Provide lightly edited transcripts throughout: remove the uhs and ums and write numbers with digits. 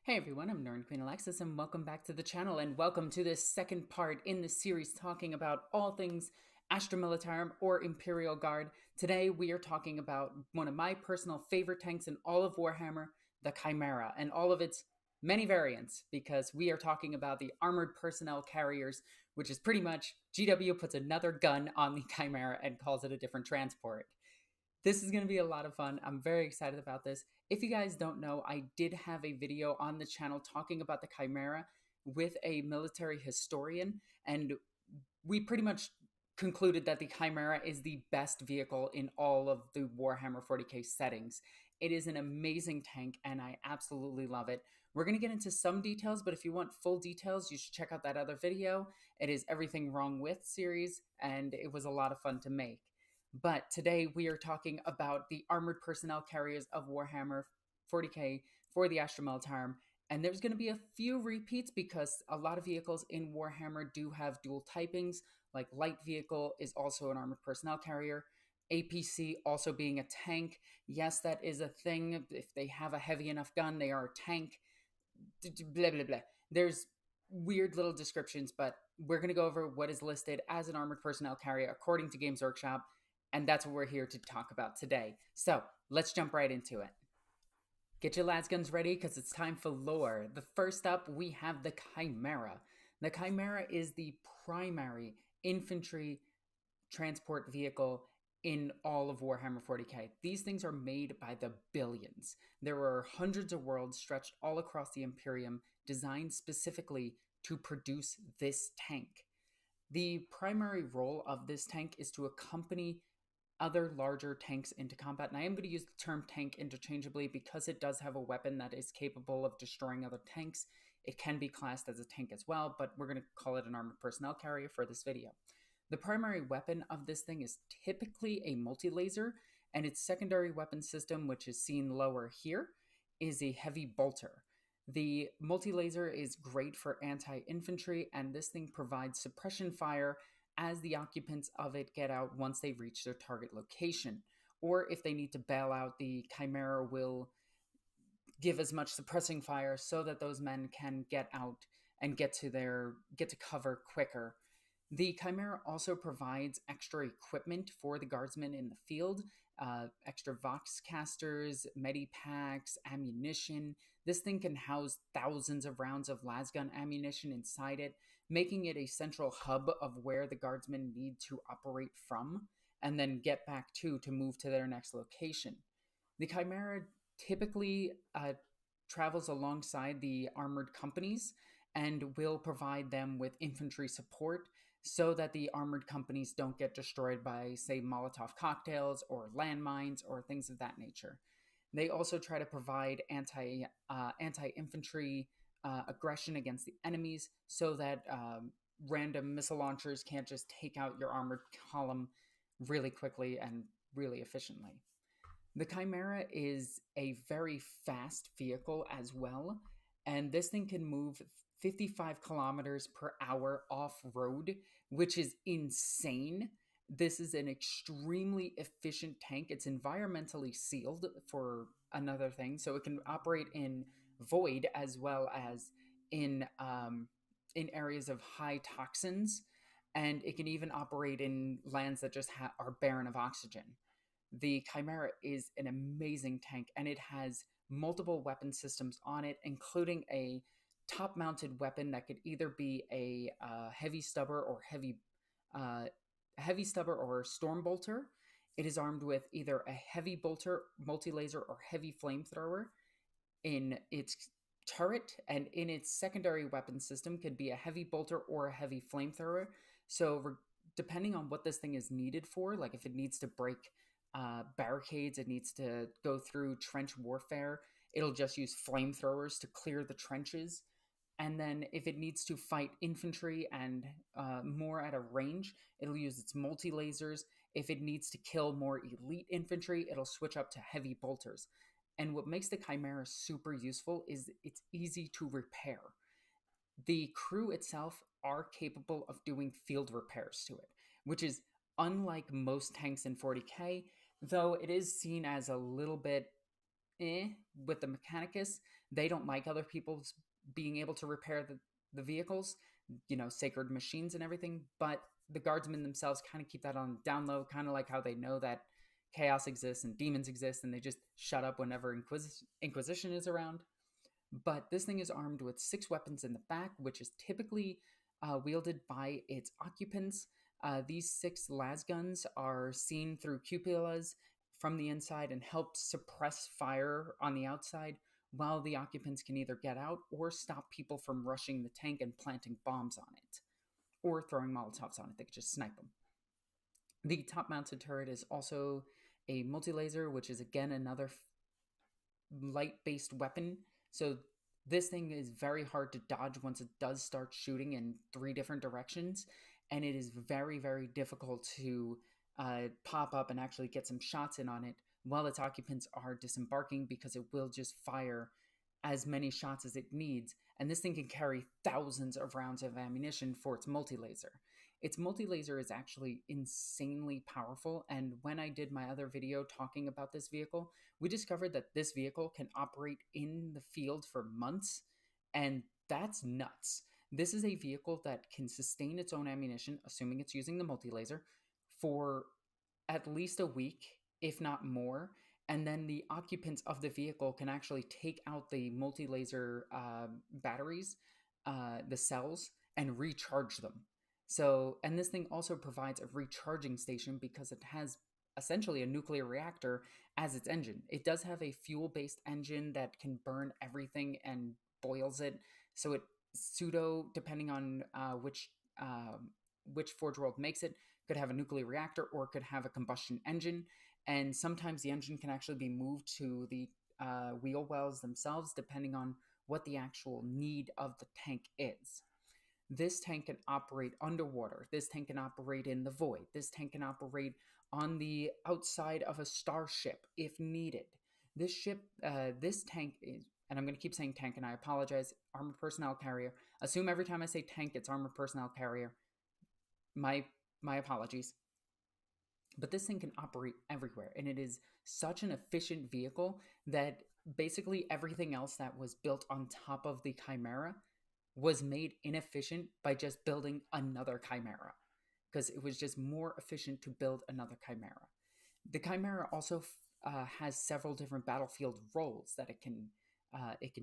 Hey everyone, I'm Nern Queen Alexis, and welcome back to the channel, and welcome to this second part in the series talking about all things Astra Militarum or Imperial Guard. Today we are talking about one of my personal favorite tanks in all of Warhammer, the Chimera, and all of its many variants, because we are talking about the Armored Personnel Carriers, which is pretty much GW puts another gun on the Chimera and calls it a different transport. This is going to be a lot of fun. I'm very excited about this. If you guys don't know, I did have a video on the channel talking about the Chimera with a military historian, and we pretty much concluded that the Chimera is the best vehicle in all of the Warhammer 40k settings. It is an amazing tank, and I absolutely love it. We're going to get into some details, but if you want full details, you should check out that other video. It is Everything Wrong With series, and it was a lot of fun to make. But today we are talking about the armored personnel carriers of Warhammer 40k for the Astra Militarum. And there's going to be a few repeats because a lot of vehicles in Warhammer do have dual typings, like light vehicle is also an armored personnel carrier. APC also being a tank. Yes, that is a thing. If they have a heavy enough gun, they are a tank. Blah, blah, blah. There's weird little descriptions, but we're going to go over what is listed as an armored personnel carrier according to Games Workshop, and that's what we're here to talk about today. So let's jump right into it. Get your las guns ready because it's time for lore. The first up, we have the Chimera. The Chimera is the primary infantry transport vehicle in all of Warhammer 40k. These things are made by the billions. There are hundreds of worlds stretched all across the Imperium, designed specifically to produce this tank. The primary role of this tank is to accompany other larger tanks into combat. And I am going to use the term tank interchangeably because it does have a weapon that is capable of destroying other tanks. It can be classed as a tank as well, but we're going to call it an armored personnel carrier for this video. The primary weapon of this thing is typically a multi-laser, and its secondary weapon system, which is seen lower here, is a heavy bolter. The multi-laser is great for anti-infantry, and this thing provides suppression fire as the occupants of it get out once they reach their target location. Or if they need to bail out, the Chimera will give as much suppressing fire so that those men can get out and get to cover quicker. The Chimera also provides extra equipment for the guardsmen in the field, extra Vox casters, medipacks, ammunition. This thing can house thousands of rounds of lasgun ammunition inside it, making it a central hub of where the guardsmen need to operate from and then get back to move to their next location. The Chimera typically travels alongside the armored companies and will provide them with infantry support so that the armored companies don't get destroyed by, say, Molotov cocktails or landmines or things of that nature. They also try to provide anti-infantry aggression against the enemies so that random missile launchers can't just take out your armored column really quickly and really efficiently. The Chimera is a very fast vehicle as well, and this thing can move 55 kilometers per hour off-road, which is insane. This is an extremely efficient tank. It's environmentally sealed for another thing, so it can operate in void as well as in areas of high toxins, and it can even operate in lands that just are barren of oxygen. The Chimera is an amazing tank, and it has multiple weapon systems on it, including a top-mounted weapon that could either be a heavy stubber or heavy stubber or storm bolter. It is armed with either a heavy bolter, multi-laser, or heavy flamethrower in its turret, and in its secondary weapon system could be a heavy bolter or a heavy flamethrower. So depending on what this thing is needed for, like if it needs to break barricades, it needs to go through trench warfare, it'll just use flamethrowers to clear the trenches. And then if it needs to fight infantry and more at a range, it'll use its multi-lasers. If it needs to kill more elite infantry, it'll switch up to heavy bolters. And what makes the Chimera super useful is it's easy to repair. The crew itself are capable of doing field repairs to it, which is unlike most tanks in 40k, though it is seen as a little bit eh with the Mechanicus. They don't like other people being able to repair the vehicles, sacred machines and everything. But the guardsmen themselves kind of keep that on down low, kind of like how they know that chaos exists and demons exist, and they just shut up whenever Inquisition is around. But this thing is armed with 6 weapons in the back, which is typically wielded by its occupants. These 6 las guns are seen through cupolas from the inside and help suppress fire on the outside, while the occupants can either get out or stop people from rushing the tank and planting bombs on it, or throwing Molotovs on it. They could just snipe them. The top mounted turret is also a multi laser, which is again another light based weapon. So this thing is very hard to dodge once it does start shooting in 3 different directions. And it is very, very difficult to pop up and actually get some shots in on it while its occupants are disembarking, because it will just fire as many shots as it needs. And this thing can carry thousands of rounds of ammunition for its multi-laser. Its multi-laser is actually insanely powerful, and when I did my other video talking about this vehicle, we discovered that this vehicle can operate in the field for months, and that's nuts. This is a vehicle that can sustain its own ammunition, assuming it's using the multi-laser, for at least a week, if not more, and then the occupants of the vehicle can actually take out the multi-laser batteries, the cells, and recharge them. So, and this thing also provides a recharging station because it has essentially a nuclear reactor as its engine. It does have a fuel-based engine that can burn everything and boils it. So it pseudo, depending on which Forge World makes it, could have a nuclear reactor or could have a combustion engine. And sometimes the engine can actually be moved to the wheel wells themselves, depending on what the actual need of the tank is. This tank can operate underwater. This tank can operate in the void. This tank can operate on the outside of a starship if needed. This tank is, and I'm going to keep saying tank, and I apologize, armored personnel carrier. Assume every time I say tank, it's armored personnel carrier. My apologies. But this thing can operate everywhere, and it is such an efficient vehicle that basically everything else that was built on top of the Chimera was made inefficient by just building another Chimera, because it was just more efficient to build another Chimera. The Chimera also has several different battlefield roles that it can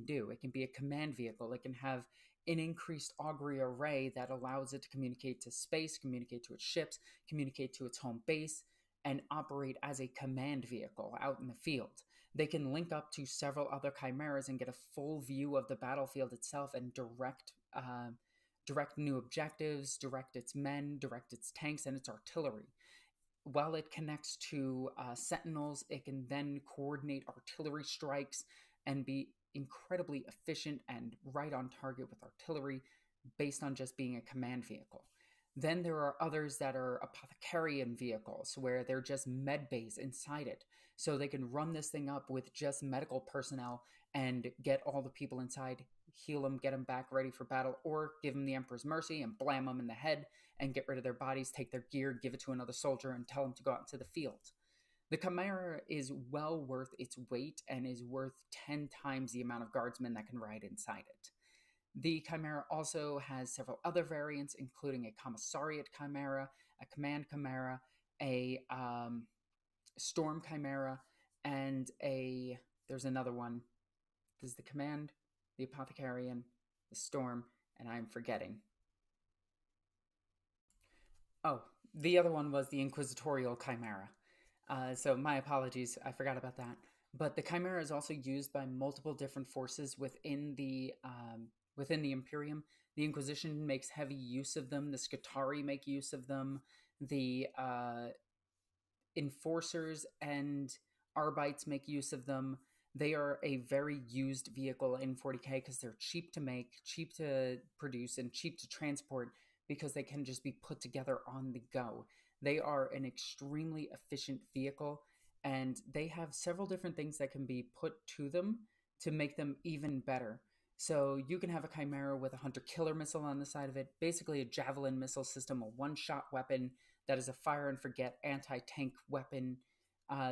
do. It can be a command vehicle. It can have an increased augury array that allows it to communicate to space, communicate to its ships, communicate to its home base, and operate as a command vehicle out in the field. They can link up to several other chimeras and get a full view of the battlefield itself and direct new objectives, direct its men, direct its tanks, and its artillery. While it connects to sentinels, it can then coordinate artillery strikes and be incredibly efficient and right on target with artillery based on just being a command vehicle. Then there are others that are apothecarian vehicles where they're just med bays inside it. So they can run this thing up with just medical personnel and get all the people inside, heal them, get them back ready for battle, or give them the Emperor's Mercy and blam them in the head and get rid of their bodies, take their gear, give it to another soldier, and tell them to go out into the field. The Chimera is well worth its weight and is worth 10 times the amount of guardsmen that can ride inside it. The Chimera also has several other variants, including a Commissariat Chimera, a Command Chimera, a Storm Chimera, and there's another one. There's the Command, the Apothecarian, the Storm, and I'm forgetting. Oh, the other one was the Inquisitorial Chimera. So my apologies, I forgot about that. But the Chimera is also used by multiple different forces within the Imperium. The Inquisition makes heavy use of them. The Scutari make use of them. The Enforcers and Arbites make use of them. They are a very used vehicle in 40k because they're cheap to make, cheap to produce, and cheap to transport because they can just be put together on the go. They are an extremely efficient vehicle, and they have several different things that can be put to them to make them even better. So you can have a Chimera with a Hunter-Killer missile on the side of it, basically a Javelin missile system, a one-shot weapon that is a fire-and-forget anti-tank weapon.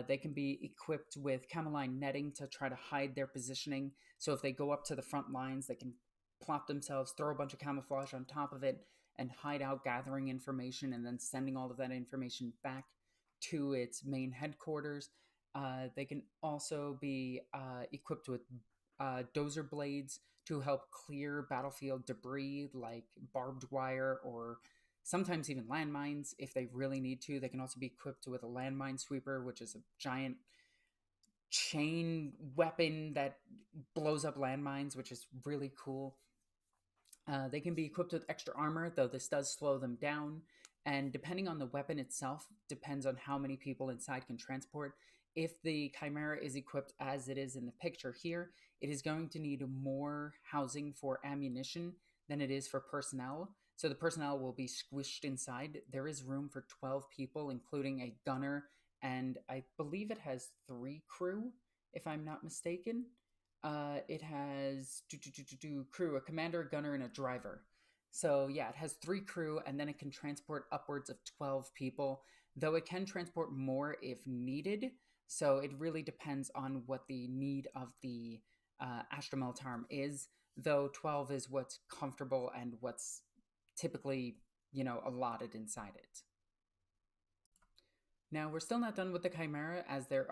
They can be equipped with cameline netting to try to hide their positioning. So if they go up to the front lines, they can plop themselves, throw a bunch of camouflage on top of it, and hide out, gathering information, and then sending all of that information back to its main headquarters. They can also be equipped with dozer blades to help clear battlefield debris like barbed wire or sometimes even landmines if they really need to. They can also be equipped with a landmine sweeper, which is a giant chain weapon that blows up landmines, which is really cool. They can be equipped with extra armor, though this does slow them down. And depending on the weapon itself, depends on how many people inside can transport. If the Chimera is equipped as it is in the picture here, it is going to need more housing for ammunition than it is for personnel. So the personnel will be squished inside. There is room for 12 people, including a gunner, and I believe it has 3 crew, if I'm not mistaken. It has crew, a commander, a gunner, and a driver. So yeah, it has 3 crew, and then it can transport upwards of 12 people. Though it can transport more if needed. So it really depends on what the need of the Astra Militarum is. Though 12 is what's comfortable and what's typically allotted inside it. Now, we're still not done with the Chimera, as there's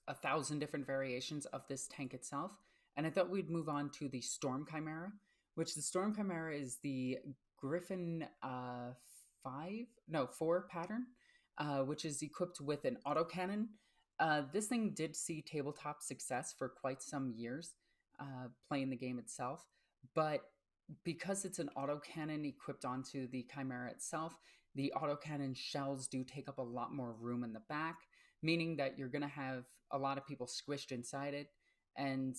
1,000 different variations of this tank itself, and I thought we'd move on to the Storm Chimera, which the Storm Chimera is the Griffin 4 pattern, which is equipped with an autocannon. This thing did see tabletop success for quite some years, playing the game itself, but because it's an autocannon equipped onto the Chimera itself, the autocannon shells do take up a lot more room in the back, meaning that you're going to have a lot of people squished inside it. And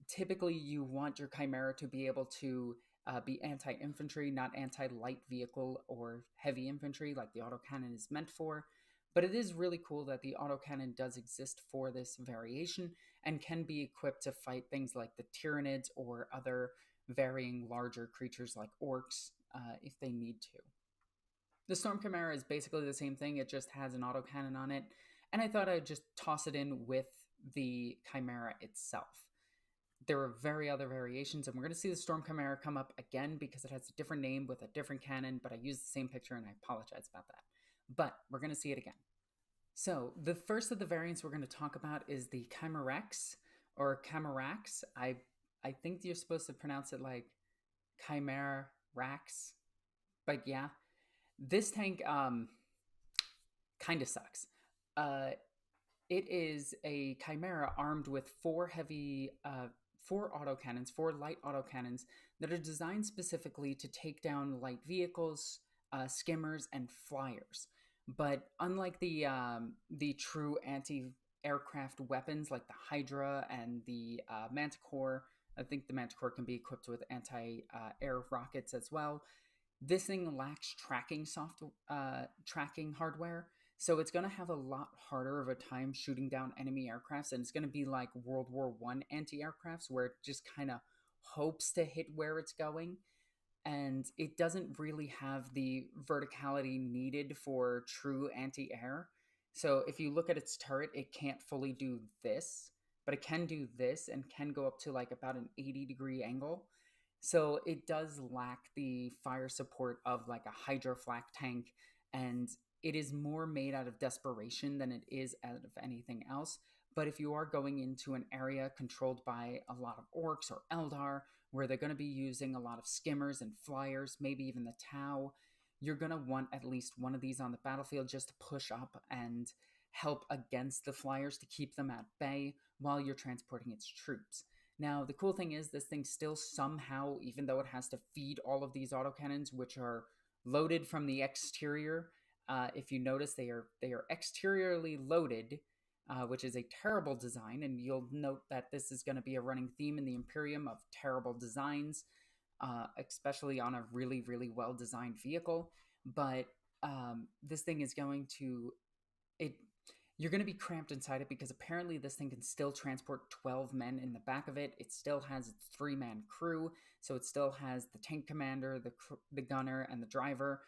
typically, you want your Chimera to be able to be anti infantry, not anti light vehicle or heavy infantry like the autocannon is meant for. But it is really cool that the autocannon does exist for this variation and can be equipped to fight things like the Tyranids or other varying larger creatures like orcs if they need to. The Storm Chimera is basically the same thing, it just has an autocannon on it, and I thought I'd just toss it in with the Chimera itself. There are very other variations, and we're going to see the Storm Chimera come up again because it has a different name with a different cannon, but I used the same picture and I apologize about that. But we're going to see it again. So the first of the variants we're going to talk about is the Chimerex, or Chimerax. I think you're supposed to pronounce it like Chimerax, but yeah, this tank kind of sucks. Uh, it is a Chimera armed with 4 autocannons, 4 light autocannons that are designed specifically to take down light vehicles, skimmers, and flyers. But unlike the true anti-aircraft weapons like the Hydra and the Manticore, I think the Manticore can be equipped with anti-air rockets as well. This thing lacks tracking hardware, so it's going to have a lot harder of a time shooting down enemy aircrafts, and it's going to be like World War I anti-aircrafts, where it just kind of hopes to hit where it's going, and it doesn't really have the verticality needed for true anti-air. So if you look at its turret, it can't fully do this, but it can do this and can go up to like about an 80-degree angle. So it does lack the fire support of like a Hydra flak tank, and it is more made out of desperation than it is out of anything else. But if you are going into an area controlled by a lot of orcs or Eldar, where they're going to be using a lot of skimmers and flyers, maybe even the Tau, you're going to want at least one of these on the battlefield just to push up and help against the flyers to keep them at bay while you're transporting its troops. Now, the cool thing is this thing still somehow, even though it has to feed all of these autocannons, which are loaded from the exterior, if you notice, they are exteriorly loaded, which is a terrible design, and you'll note that this is going to be a running theme in the Imperium of terrible designs, especially on a really, really well-designed vehicle. But this thing is going to... You're going to be cramped inside it because apparently this thing can still transport 12 men in the back of it. It still has its 3-man crew, so it still has the tank commander, the gunner, and the driver.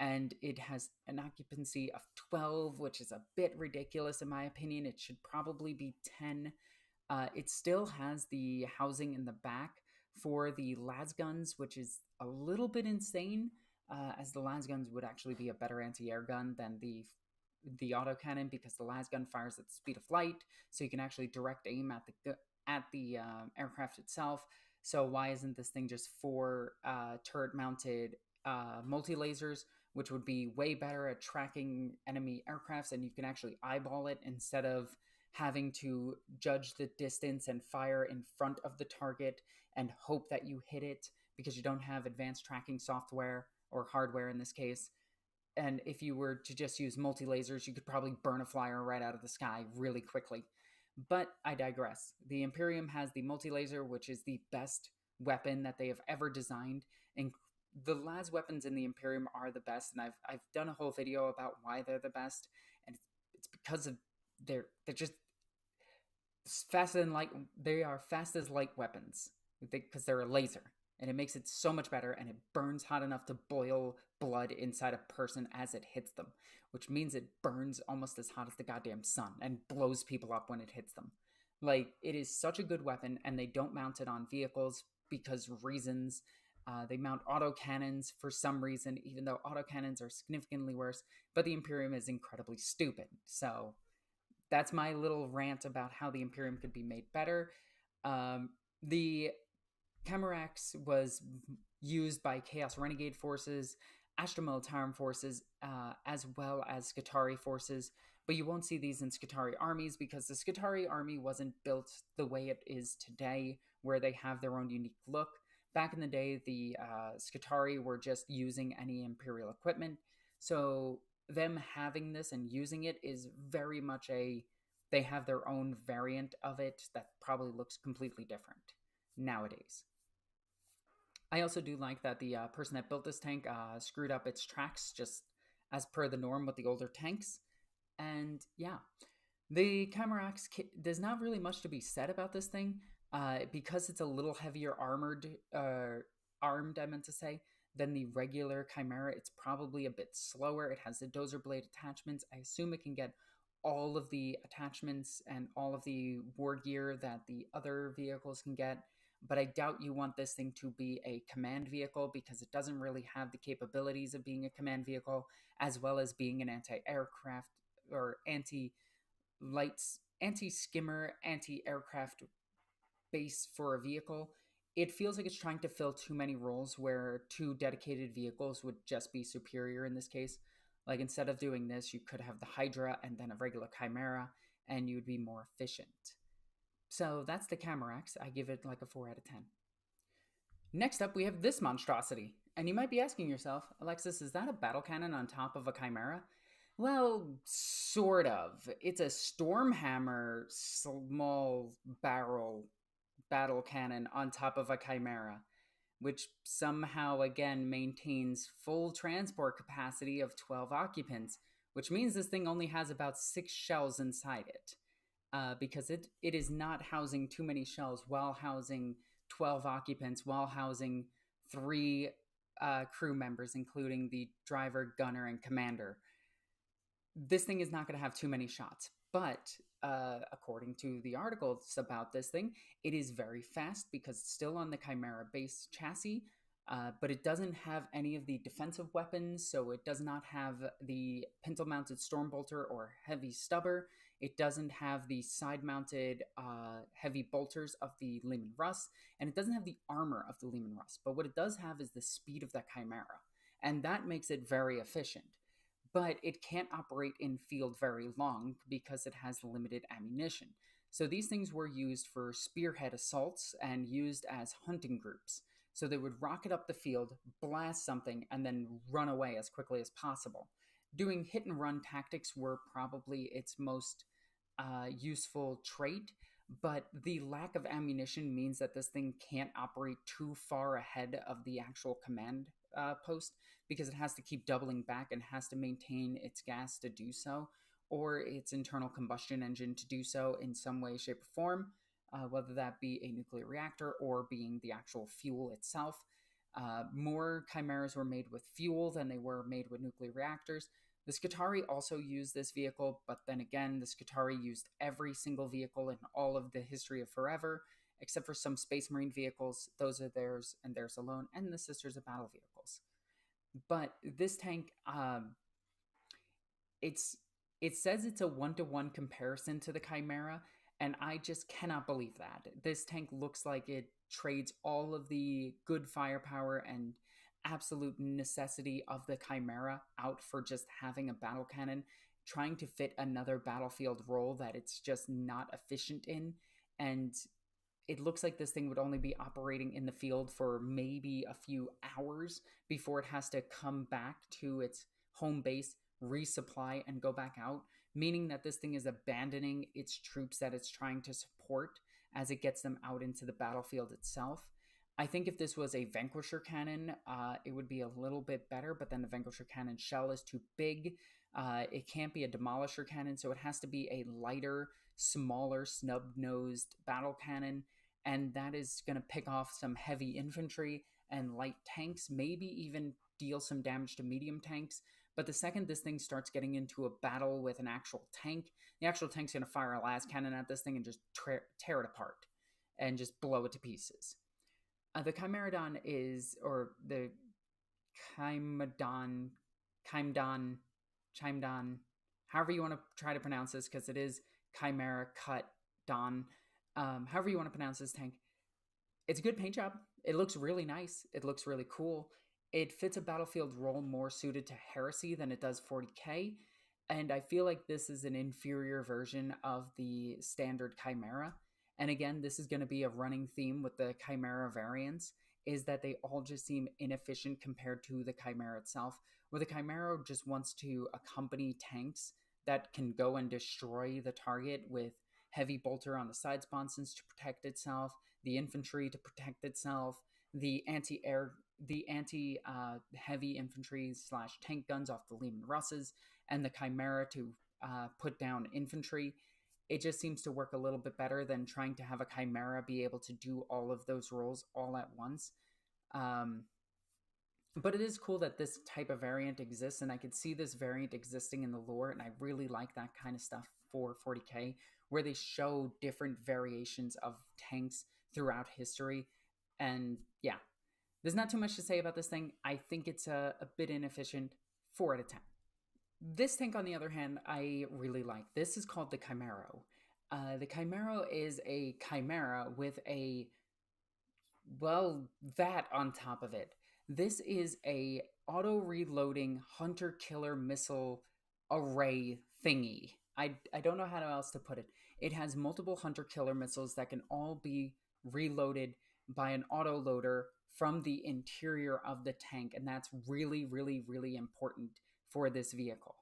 and it has an occupancy of 12, which is a bit ridiculous in my opinion. It should probably be 10. It still has the housing in the back for the las guns, which is a little bit insane, as the las guns would actually be a better anti-air gun than the autocannon, because the las gun fires at the speed of light, so you can actually direct aim at the aircraft itself. So why isn't this thing just four turret mounted multi lasers, which would be way better at tracking enemy aircrafts, and you can actually eyeball it instead of having to judge the distance and fire in front of the target and hope that you hit it, because you don't have advanced tracking software or hardware in this case. And if you were to just use multi lasers, you could probably burn a flyer right out of the sky really quickly. But I digress. The Imperium has the multi laser, which is the best weapon that they have ever designed. And the las weapons in the Imperium are the best, and I've done a whole video about why they're the best, and it's because of they're just faster than light. They are fast as light weapons because they're a laser, and it makes it so much better, and it burns hot enough to boil blood inside a person as it hits them, which means it burns almost as hot as the goddamn sun and blows people up when it hits them. Like, it is such a good weapon, and they don't mount it on vehicles because reasons. They mount autocannons for some reason, even though autocannons are significantly worse, but the Imperium is incredibly stupid. So that's my little rant about how the Imperium could be made better. The Camarax was used by Chaos Renegade forces, Astra Militarum forces, as well as Skitarii forces, but you won't see these in Skitarii armies because the Skitarii army wasn't built the way it is today, where they have their own unique look. Back in the day, the Skitarii were just using any Imperial equipment, so them having this and using it is very much they have their own variant of it that probably looks completely different nowadays. I also do like that the person that built this tank screwed up its tracks just as per the norm with the older tanks. And yeah, the Camarax there's not really much to be said about this thing, because it's a little heavier armed, I meant to say, than the regular Chimera. It's probably a bit slower. It has the dozer blade attachments. I assume it can get all of the attachments and all of the war gear that the other vehicles can get, but I doubt you want this thing to be a command vehicle because it doesn't really have the capabilities of being a command vehicle, as well as being an anti-aircraft or anti-lights, anti-skimmer, anti-aircraft base for a vehicle. It feels like it's trying to fill too many roles where two dedicated vehicles would just be superior in this case. Like, instead of doing this, you could have the Hydra and then a regular Chimera, and you'd be more efficient. So that's the Camarax. I give it like a 4 out of 10. Next up, we have this monstrosity. And you might be asking yourself, Alexis, is that a battle cannon on top of a Chimera? Well, sort of. It's a Stormhammer small barrel battle cannon on top of a Chimera, which somehow again maintains full transport capacity of 12 occupants, which means this thing only has about 6 shells inside it. Because it is not housing too many shells while housing 12 occupants, while housing 3 crew members, including the driver, gunner, and commander. This thing is not going to have too many shots, but according to the articles about this thing, it is very fast because it's still on the Chimera base chassis, but it doesn't have any of the defensive weapons, so it does not have the pintle-mounted Stormbolter or heavy stubber. It doesn't have the side-mounted heavy bolters of the Leman Russ, and it doesn't have the armor of the Leman Russ. But what it does have is the speed of that Chimera, and that makes it very efficient. But it can't operate in field very long because it has limited ammunition. So these things were used for spearhead assaults and used as hunting groups. So they would rocket up the field, blast something, and then run away as quickly as possible. Doing hit and run tactics were probably its most useful trait, but the lack of ammunition means that this thing can't operate too far ahead of the actual command post, because it has to keep doubling back and has to maintain its gas to do so, or its internal combustion engine to do so in some way, shape, or form, whether that be a nuclear reactor or being the actual fuel itself. More chimeras were made with fuel than they were made with nuclear reactors. The Scutari also used this vehicle, but then again, the Scutari used every single vehicle in all of the history of forever, except for some Space Marine vehicles. Those are theirs and theirs alone, and the Sisters of Battle vehicles. But this tank, it's it says it's a 1-to-1 comparison to the Chimera, and I just cannot believe that. This tank looks like it trades all of the good firepower and absolute necessity of the Chimera out for just having a battle cannon, trying to fit another battlefield role that it's just not efficient in. And it looks like this thing would only be operating in the field for maybe a few hours before it has to come back to its home base, resupply, and go back out, meaning that this thing is abandoning its troops that it's trying to support as it gets them out into the battlefield itself. I think if this was a Vanquisher cannon, it would be a little bit better, but then the Vanquisher cannon shell is too big. It can't be a Demolisher cannon, so it has to be a lighter, smaller, snub-nosed battle cannon, and that is going to pick off some heavy infantry and light tanks, maybe even deal some damage to medium tanks. But the second this thing starts getting into a battle with an actual tank, the actual tank's going to fire a las cannon at this thing and just tear it apart and just blow it to pieces. The Chimeradon is, or the Chimdon, however you want to try to pronounce this, because it is Chimera Cut Don. However you want to pronounce this tank, it's a good paint job. It looks really nice. It looks really cool. It fits a battlefield role more suited to Heresy than it does 40k, and I feel like this is an inferior version of the standard Chimera. And again, this is going to be a running theme with the Chimera variants, is that they all just seem inefficient compared to the Chimera itself, where the Chimera just wants to accompany tanks that can go and destroy the target with heavy bolter on the side sponsons to protect itself, the infantry to protect itself, the anti heavy infantry slash tank guns off the Lehman Russes, and the Chimera to put down infantry. It just seems to work a little bit better than trying to have a Chimera be able to do all of those roles all at once. But it is cool that this type of variant exists, and I could see this variant existing in the lore, and I really like that kind of stuff for 40k, where they show different variations of tanks throughout history. And yeah, there's not too much to say about this thing. I think it's a bit inefficient. 4 out of 10. This tank, on the other hand, I really like. This is called the Chimero. The Chimero is a Chimera with a, well, that on top of it. This is a auto-reloading hunter-killer missile array thingy. I don't know how else to put it. It has multiple hunter-killer missiles that can all be reloaded by an autoloader from the interior of the tank, and that's really, really, really important for this vehicle,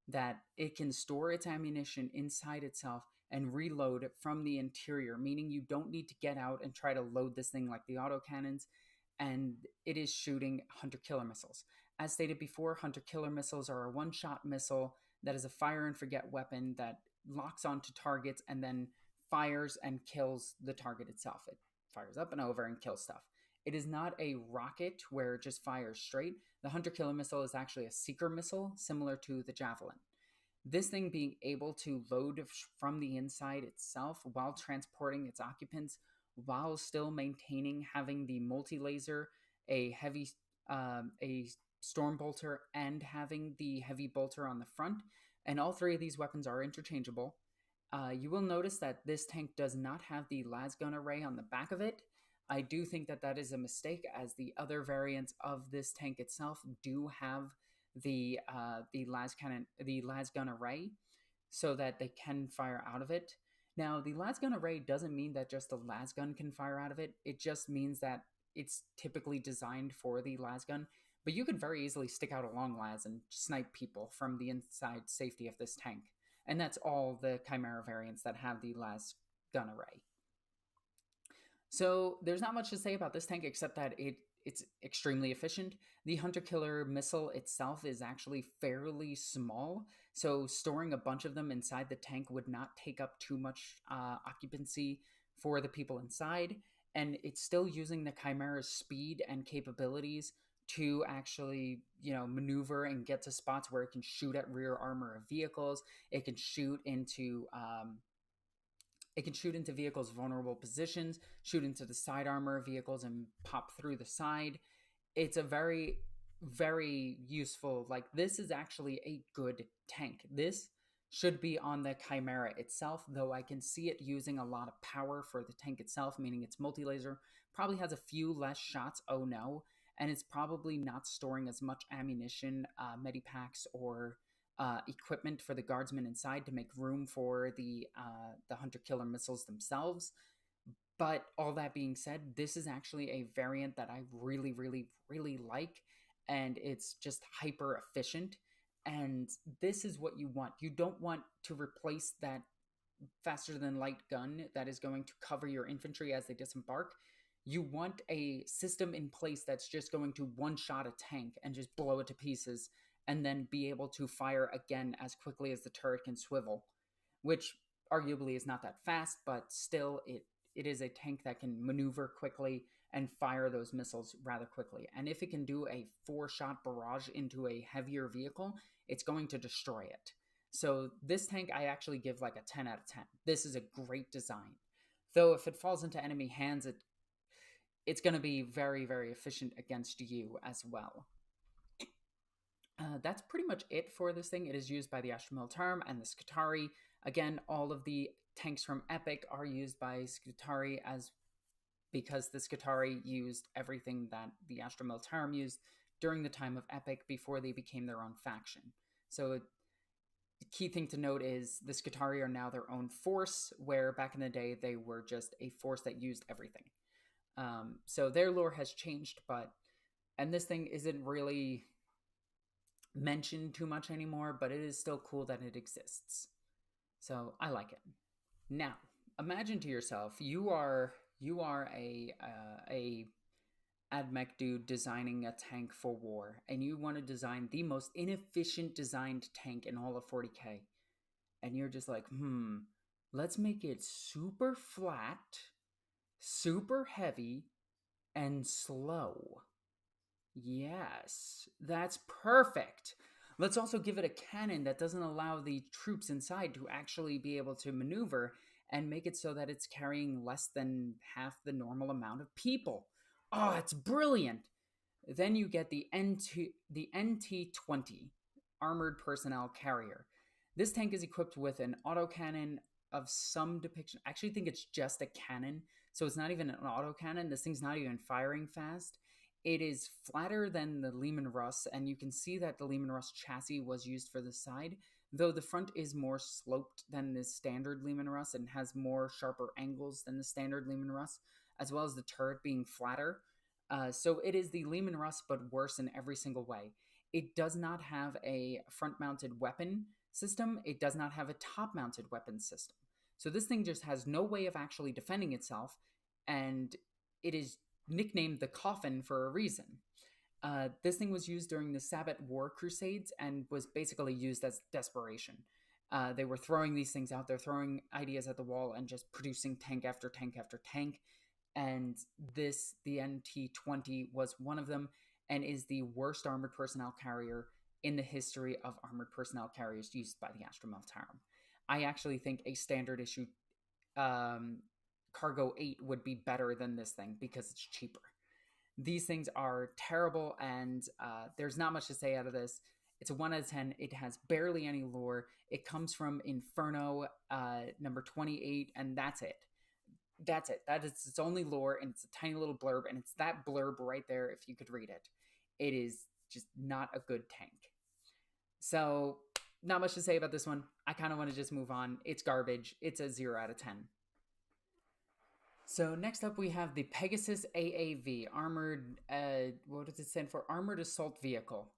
that it can store its ammunition inside itself and reload from the interior, meaning you don't need to get out and try to load this thing like the autocannons, and it is shooting hunter-killer missiles. As stated before, hunter-killer missiles are a one-shot missile that is a fire-and-forget weapon that locks onto targets and then fires and kills the target itself. It fires up and over and kills stuff. It is not a rocket where it just fires straight. The hunter-killer missile is actually a seeker missile, similar to the Javelin. This thing being able to load from the inside itself while transporting its occupants, while still maintaining having the multi-laser, a heavy, a storm bolter, and having the heavy bolter on the front. And all three of these weapons are interchangeable. You will notice that this tank does not have the lasgun array on the back of it. I do think that that is a mistake, as the other variants of this tank itself do have the lasgun array, so that they can fire out of it. Now, the lasgun array doesn't mean that just the lasgun can fire out of it. It just means that it's typically designed for the lasgun, but you could very easily stick out a long las and snipe people from the inside safety of this tank. And that's all the Chimera variants that have the lasgun array. So there's not much to say about this tank except that it's extremely efficient. The hunter-killer missile itself is actually fairly small, so storing a bunch of them inside the tank would not take up too much occupancy for the people inside. and it's still using the Chimera's speed and capabilities to actually, maneuver and get to spots where it can shoot at rear armor of vehicles. It can shoot into vehicles' vulnerable positions, shoot into the side armor of vehicles, and pop through the side. It's a very, very useful. Like, this is actually a good tank. This should be on the Chimera itself, though I can see it using a lot of power for the tank itself, meaning it's multi-laser, probably has a few less shots, oh no, and it's probably not storing as much ammunition, medipacks, or equipment for the guardsmen inside to make room for the hunter killer missiles themselves. But all that being said, this is actually a variant that I really, really, really like, and it's just hyper efficient. And this is what you want. You don't want to replace that faster than light gun that is going to cover your infantry as they disembark. You want a system in place that's just going to one shot a tank and just blow it to pieces, and then be able to fire again as quickly as the turret can swivel, which arguably is not that fast, but still it is a tank that can maneuver quickly and fire those missiles rather quickly. And if it can do a 4-shot barrage into a heavier vehicle, it's going to destroy it. So this tank I actually give like a 10 out of 10. This is a great design. Though if it falls into enemy hands, it's going to be very, very efficient against you as well. That's pretty much it for this thing. It is used by the Astra Militarum and the Scutari. Again, all of the tanks from Epic are used by Scutari, as because the Scutari used everything that the Astra Militarum used during the time of Epic before they became their own faction. So the key thing to note is the Scutari are now their own force, where back in the day they were just a force that used everything. So their lore has changed, and this thing isn't really mentioned too much anymore, but it is still cool that it exists. So I like it. Now, imagine to yourself, you are a AdMech dude designing a tank for war, and you want to design the most inefficient designed tank in all of 40k. And you're just like, let's make it super flat, super heavy, and slow. Yes, that's perfect. Let's also give it a cannon that doesn't allow the troops inside to actually be able to maneuver, and make it so that it's carrying less than half the normal amount of people. Oh, it's brilliant. Then you get the NT-20 Armored Personnel Carrier. This tank is equipped with an autocannon of some depiction. I actually think it's just a cannon, so it's not even an autocannon. This thing's not even firing fast. It is flatter than the Lehman Russ, and you can see that the Lehman Russ chassis was used for the side, though the front is more sloped than the standard Lehman Russ and has more sharper angles than the standard Lehman Russ, as well as the turret being flatter. So it is the Lehman Russ, but worse in every single way. It does not have a front-mounted weapon system. It does not have a top-mounted weapon system. So this thing just has no way of actually defending itself, and it is nicknamed the Coffin for a reason. This thing was used during the Sabbat War Crusades and was basically used as desperation. They were throwing these things out there, throwing ideas at the wall, and just producing tank after tank after tank. And the NT-20 was one of them, and is the worst armored personnel carrier in the history of armored personnel carriers used by the Astra Militarum. I actually think a standard issue Cargo 8 would be better than this thing because it's cheaper. These things are terrible, and there's not much to say out of this. It's a 1 out of 10. It has barely any lore. It comes from Inferno number 28, and that's it. That's it. That is its only lore, and it's a tiny little blurb, and it's that blurb right there if you could read it. It is just not a good tank. So, not much to say about this one. I kind of want to just move on. It's garbage. It's a 0 out of 10. So next up we have the Pegasus AAV, Armored, what does it stand for? Armored Assault Vehicle.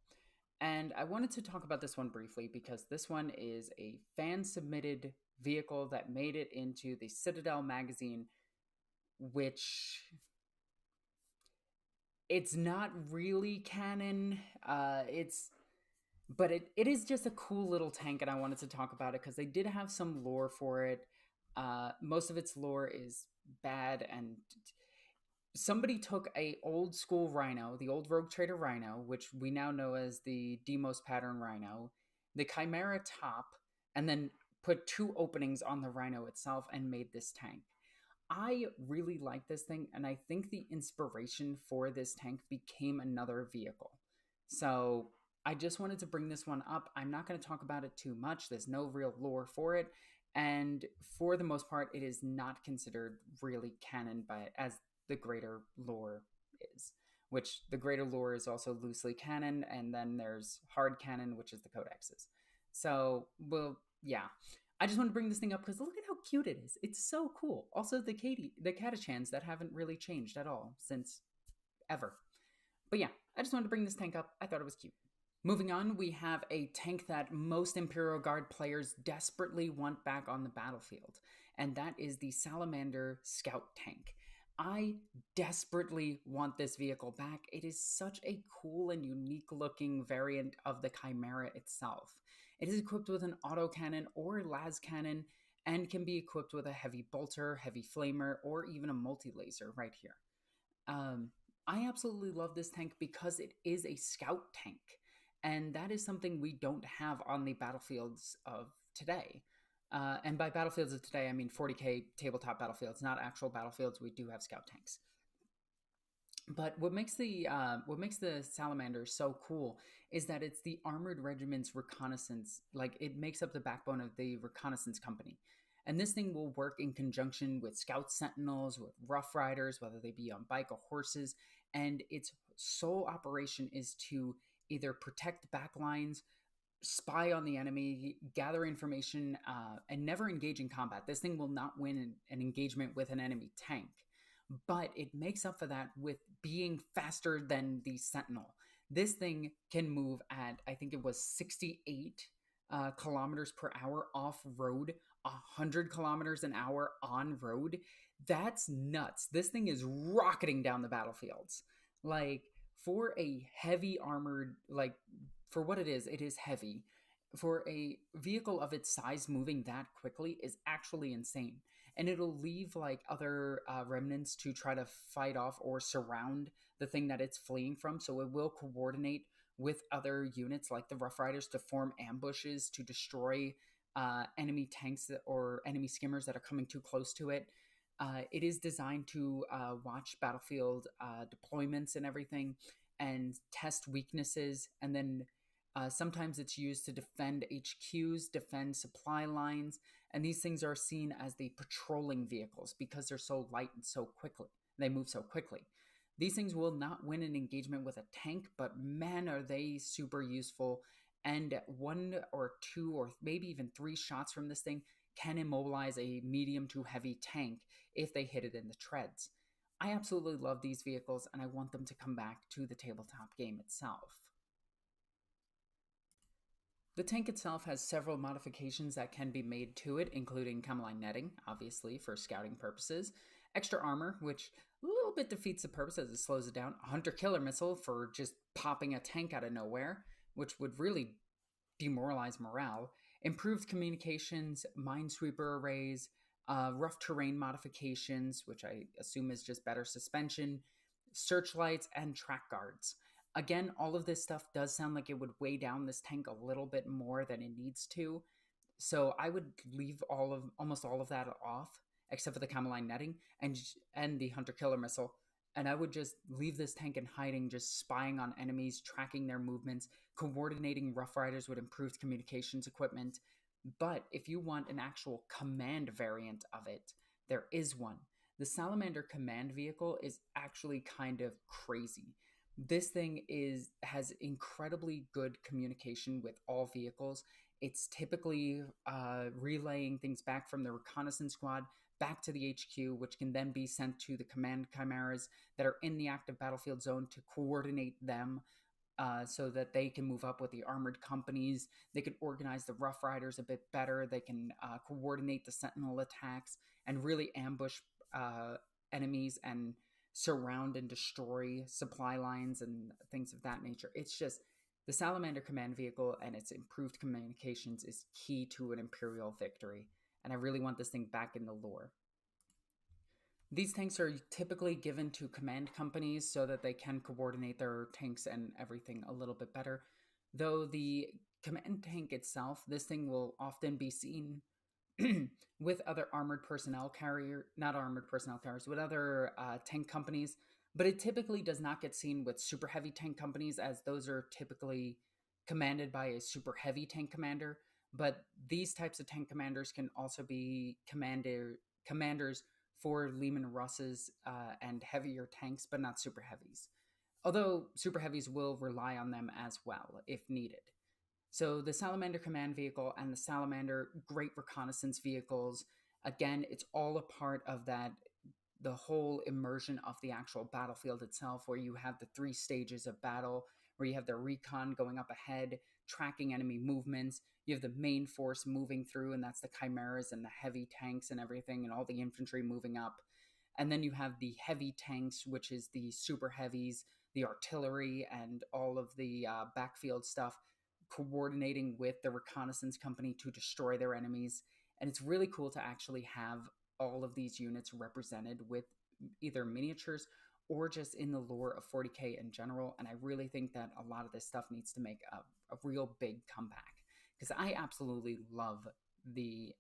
And I wanted to talk about this one briefly because this one is a fan-submitted vehicle that made it into the Citadel magazine, which it's not really canon. But it is just a cool little tank, and I wanted to talk about it because they did have some lore for it. Most of its lore is bad, and somebody took a old school Rhino, the old Rogue Trader Rhino, which we now know as the Demos pattern Rhino, the Chimera top, and then put two openings on the Rhino itself and made this tank. I really like this thing, and I think the inspiration for this tank became another vehicle. So I just wanted to bring this one up. I'm not going to talk about it too much. There's no real lore for it, and for the most part, it is not considered really canon by as the greater lore is. Which the greater lore is also loosely canon, and then there's hard canon, which is the codexes. So, well, yeah, I just want to bring this thing up because look at how cute it is. It's so cool. Also, the Catachans that haven't really changed at all since ever. But yeah, I just wanted to bring this tank up. I thought it was cute. Moving on, we have a tank that most Imperial Guard players desperately want back on the battlefield, and that is the Salamander Scout Tank. I desperately want this vehicle back. It is such a cool and unique looking variant of the Chimera itself. It is equipped with an autocannon or las cannon and can be equipped with a heavy bolter, heavy flamer, or even a multi-laser right here. Um, I absolutely love this tank because it is a scout tank, and that is something we don't have on the battlefields of today. And by battlefields of today, I mean 40k tabletop battlefields, not actual battlefields. We do have scout tanks. But what makes the salamander so cool is that it's the armored regiment's reconnaissance. Like it makes up the backbone of the reconnaissance company, and this thing will work in conjunction with scout sentinels, with rough riders, whether they be on bike or horses. And its sole operation is to either protect backlines, spy on the enemy, gather information, and never engage in combat. This thing will not win an engagement with an enemy tank, but it makes up for that with being faster than the Sentinel. This thing can move at, I think it was 68 kilometers per hour off road, 100 kilometers an hour on road. That's nuts. This thing is rocketing down the battlefields. Like, for a heavy armored, like, for what it is heavy. For a vehicle of its size, moving that quickly is actually insane, and it'll leave like other remnants to try to fight off or surround the thing that it's fleeing from. So it will coordinate with other units like the Rough Riders to form ambushes to destroy enemy tanks or enemy skimmers that are coming too close to it. It is designed to watch battlefield deployments and everything and test weaknesses, and then sometimes it's used to defend HQs, defend supply lines, and these things are seen as the patrolling vehicles because they're so light and so quickly. They move so quickly. These things will not win an engagement with a tank, but man, are they super useful. And one or two or maybe even three shots from this thing can immobilize a medium to heavy tank if they hit it in the treads. I absolutely love these vehicles, and I want them to come back to the tabletop game itself. The tank itself has several modifications that can be made to it, including Cameline netting, obviously, for scouting purposes, extra armor, which a little bit defeats the purpose as it slows it down, a hunter killer missile for just popping a tank out of nowhere, which would really demoralize morale, improved communications, minesweeper arrays, rough terrain modifications, which I assume is just better suspension, searchlights, and track guards. Again, all of this stuff does sound like it would weigh down this tank a little bit more than it needs to. So I would leave almost all of that off, except for the Cameline netting and the hunter killer missile. And I would just leave this tank in hiding, just spying on enemies, tracking their movements, coordinating Rough Riders with improved communications equipment. But if you want an actual command variant of it, there is one. The Salamander command vehicle is actually kind of crazy. This thing has incredibly good communication with all vehicles. It's typically relaying things back from the reconnaissance squad back to the HQ, which can then be sent to the command chimeras that are in the active battlefield zone to coordinate them, so that they can move up with the armored companies. They can organize the Rough Riders a bit better. They can coordinate the Sentinel attacks and really ambush enemies and surround and destroy supply lines and things of that nature. It's just the Salamander command vehicle and its improved communications is key to an Imperial victory. And I really want this thing back in the lore. These tanks are typically given to command companies so that they can coordinate their tanks and everything a little bit better. Though the command tank itself, this thing will often be seen with other armored personnel carrier, not armored personnel carriers, with other tank companies, but it typically does not get seen with super heavy tank companies, as those are typically commanded by a super heavy tank commander. But these types of tank commanders can also be commanders for Lehman Russes and heavier tanks, but not super heavies. Although super heavies will rely on them as well if needed. So the Salamander command vehicle and the Salamander great reconnaissance vehicles, again, it's all a part of that, the whole immersion of the actual battlefield itself, where you have the three stages of battle, where you have the recon going up ahead, tracking enemy movements. You have the main force moving through, and that's the chimeras and the heavy tanks and everything, and all the infantry moving up. And then you have the heavy tanks, which is the super heavies, the artillery, and all of the backfield stuff, coordinating with the reconnaissance company to destroy their enemies. And it's really cool to actually have all of these units represented with either miniatures or just in the lore of 40K in general. And I really think that a lot of this stuff needs to make a real big comeback, because I absolutely love the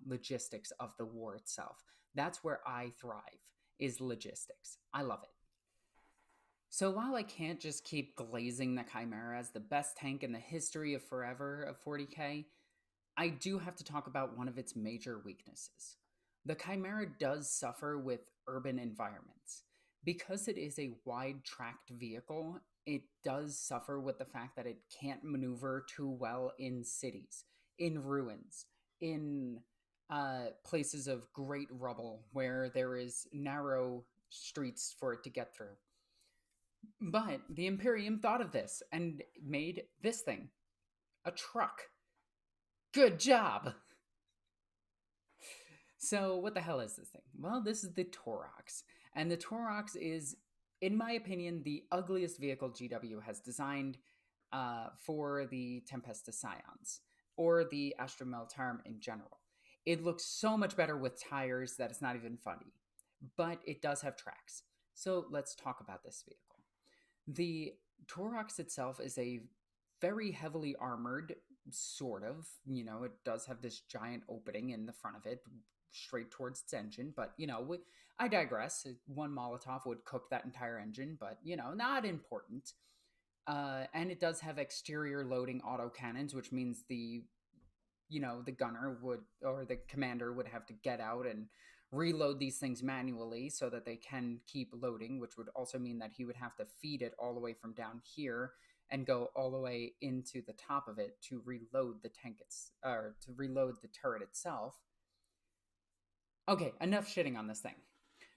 logistics of the war itself. That's where I thrive, is logistics. I love it. So while I can't just keep glazing the Chimera as the best tank in the history of forever of 40K, I do have to talk about one of its major weaknesses. The Chimera does suffer with urban environments. Because it is a wide tracked vehicle, it does suffer with the fact that it can't maneuver too well in cities, in ruins, in places of great rubble where there is narrow streets for it to get through. But the Imperium thought of this and made this thing a truck. Good job! So, what the hell is this thing? Well, this is the Torox. And the Torox is, in my opinion, the ugliest vehicle GW has designed for the Tempesta Scions, or the Astra Militarum in general. It looks so much better with tires that it's not even funny. But it does have tracks. So, let's talk about this vehicle. The Torox itself is a very heavily armored, sort of. It does have this giant opening in the front of it, straight towards its engine. But, I digress. One Molotov would cook that entire engine, but, not important. And it does have exterior loading autocannons, which means the gunner would, or the commander would have to get out and reload these things manually so that they can keep loading, which would also mean that he would have to feed it all the way from down here and go all the way into the top of it to reload the tank, or to reload the turret itself. Okay, enough shitting on this thing.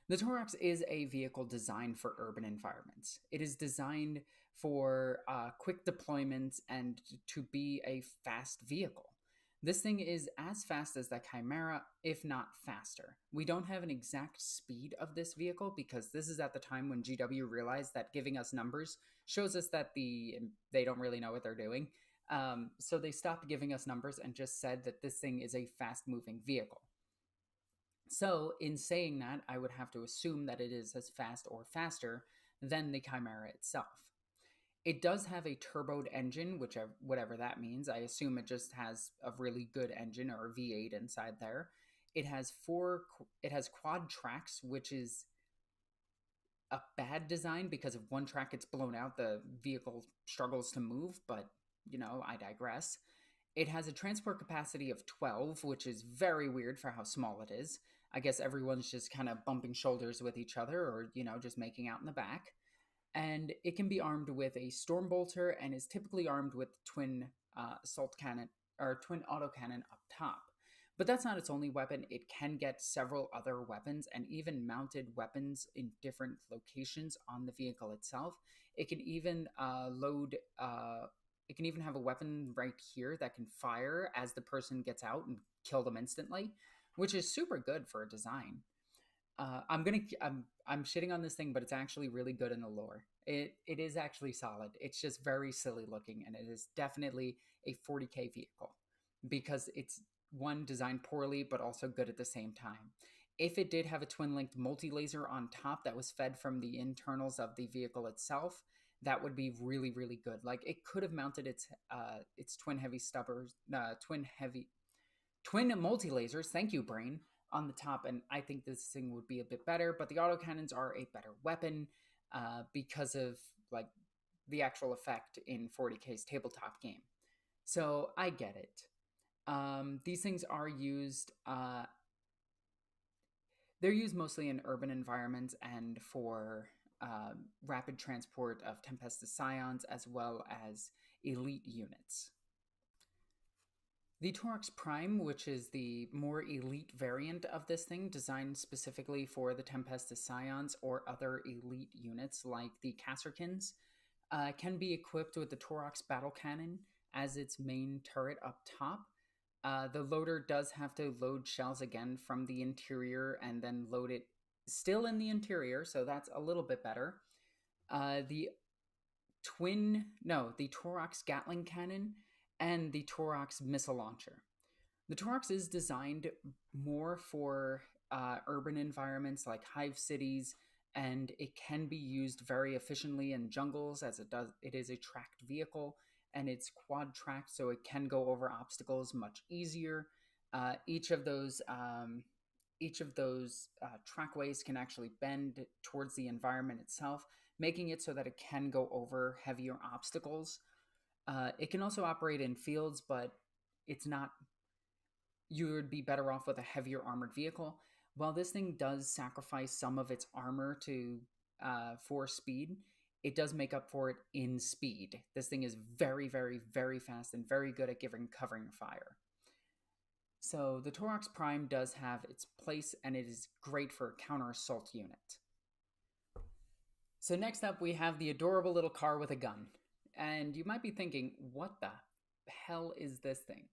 The Torox is a vehicle designed for urban environments. It is designed for quick deployments and to be a fast vehicle. This thing is as fast as the Chimera, if not faster. We don't have an exact speed of this vehicle because this is at the time when GW realized that giving us numbers shows us that they don't really know what they're doing. So they stopped giving us numbers and just said that this thing is a fast-moving vehicle. So in saying that, I would have to assume that it is as fast or faster than the Chimera itself. It does have a turboed engine, whatever that means. I assume it just has a really good engine, or a V8 inside there. It has quad tracks, which is a bad design because if one track gets blown out, the vehicle struggles to move, but I digress. It has a transport capacity of 12, which is very weird for how small it is. I guess everyone's just kind of bumping shoulders with each other, or just making out in the back. And it can be armed with a storm bolter and is typically armed with twin assault cannon, or twin autocannon up top. But that's not its only weapon. It can get several other weapons and even mounted weapons in different locations on the vehicle itself. It can even load. It can even have a weapon right here that can fire as the person gets out and kill them instantly, which is super good for a design. I'm shitting on this thing, but it's actually really good in the lore. It is actually solid. It's just very silly looking, and it is definitely a 40K vehicle because it's, one, designed poorly, but also good at the same time. If it did have a twin-linked multi-laser on top that was fed from the internals of the vehicle itself, that would be really, really good. Like it could have mounted its twin heavy stubbers, twin multi-lasers. Thank you, brain, on the top, and I think this thing would be a bit better. But the autocannons are a better weapon because of like the actual effect in 40K's tabletop game. So I get it. These things are used. They're used mostly in urban environments and for rapid transport of Tempestus Scions as well as elite units. The Torox Prime, which is the more elite variant of this thing, designed specifically for the Tempestus Scions or other elite units like the Kasrkins, can be equipped with the Torox Battle Cannon as its main turret up top. The loader does have to load shells again from the interior and then load it still in the interior, so that's a little bit better. The Torox Gatling Cannon and the Torox Missile Launcher. The Torox is designed more for urban environments like hive cities, and it can be used very efficiently in jungles as it is a tracked vehicle and it's quad tracked, so it can go over obstacles much easier. Each of those trackways can actually bend towards the environment itself, making it so that it can go over heavier obstacles. It can also operate in fields, but it's not. You would be better off with a heavier armored vehicle. While this thing does sacrifice some of its armor to for speed, it does make up for it in speed. This thing is very, very, very fast and very good at giving covering fire. So the Torox Prime does have its place, and it is great for a counter assault unit. So next up, we have the adorable little car with a gun. And you might be thinking, what the hell is this thing?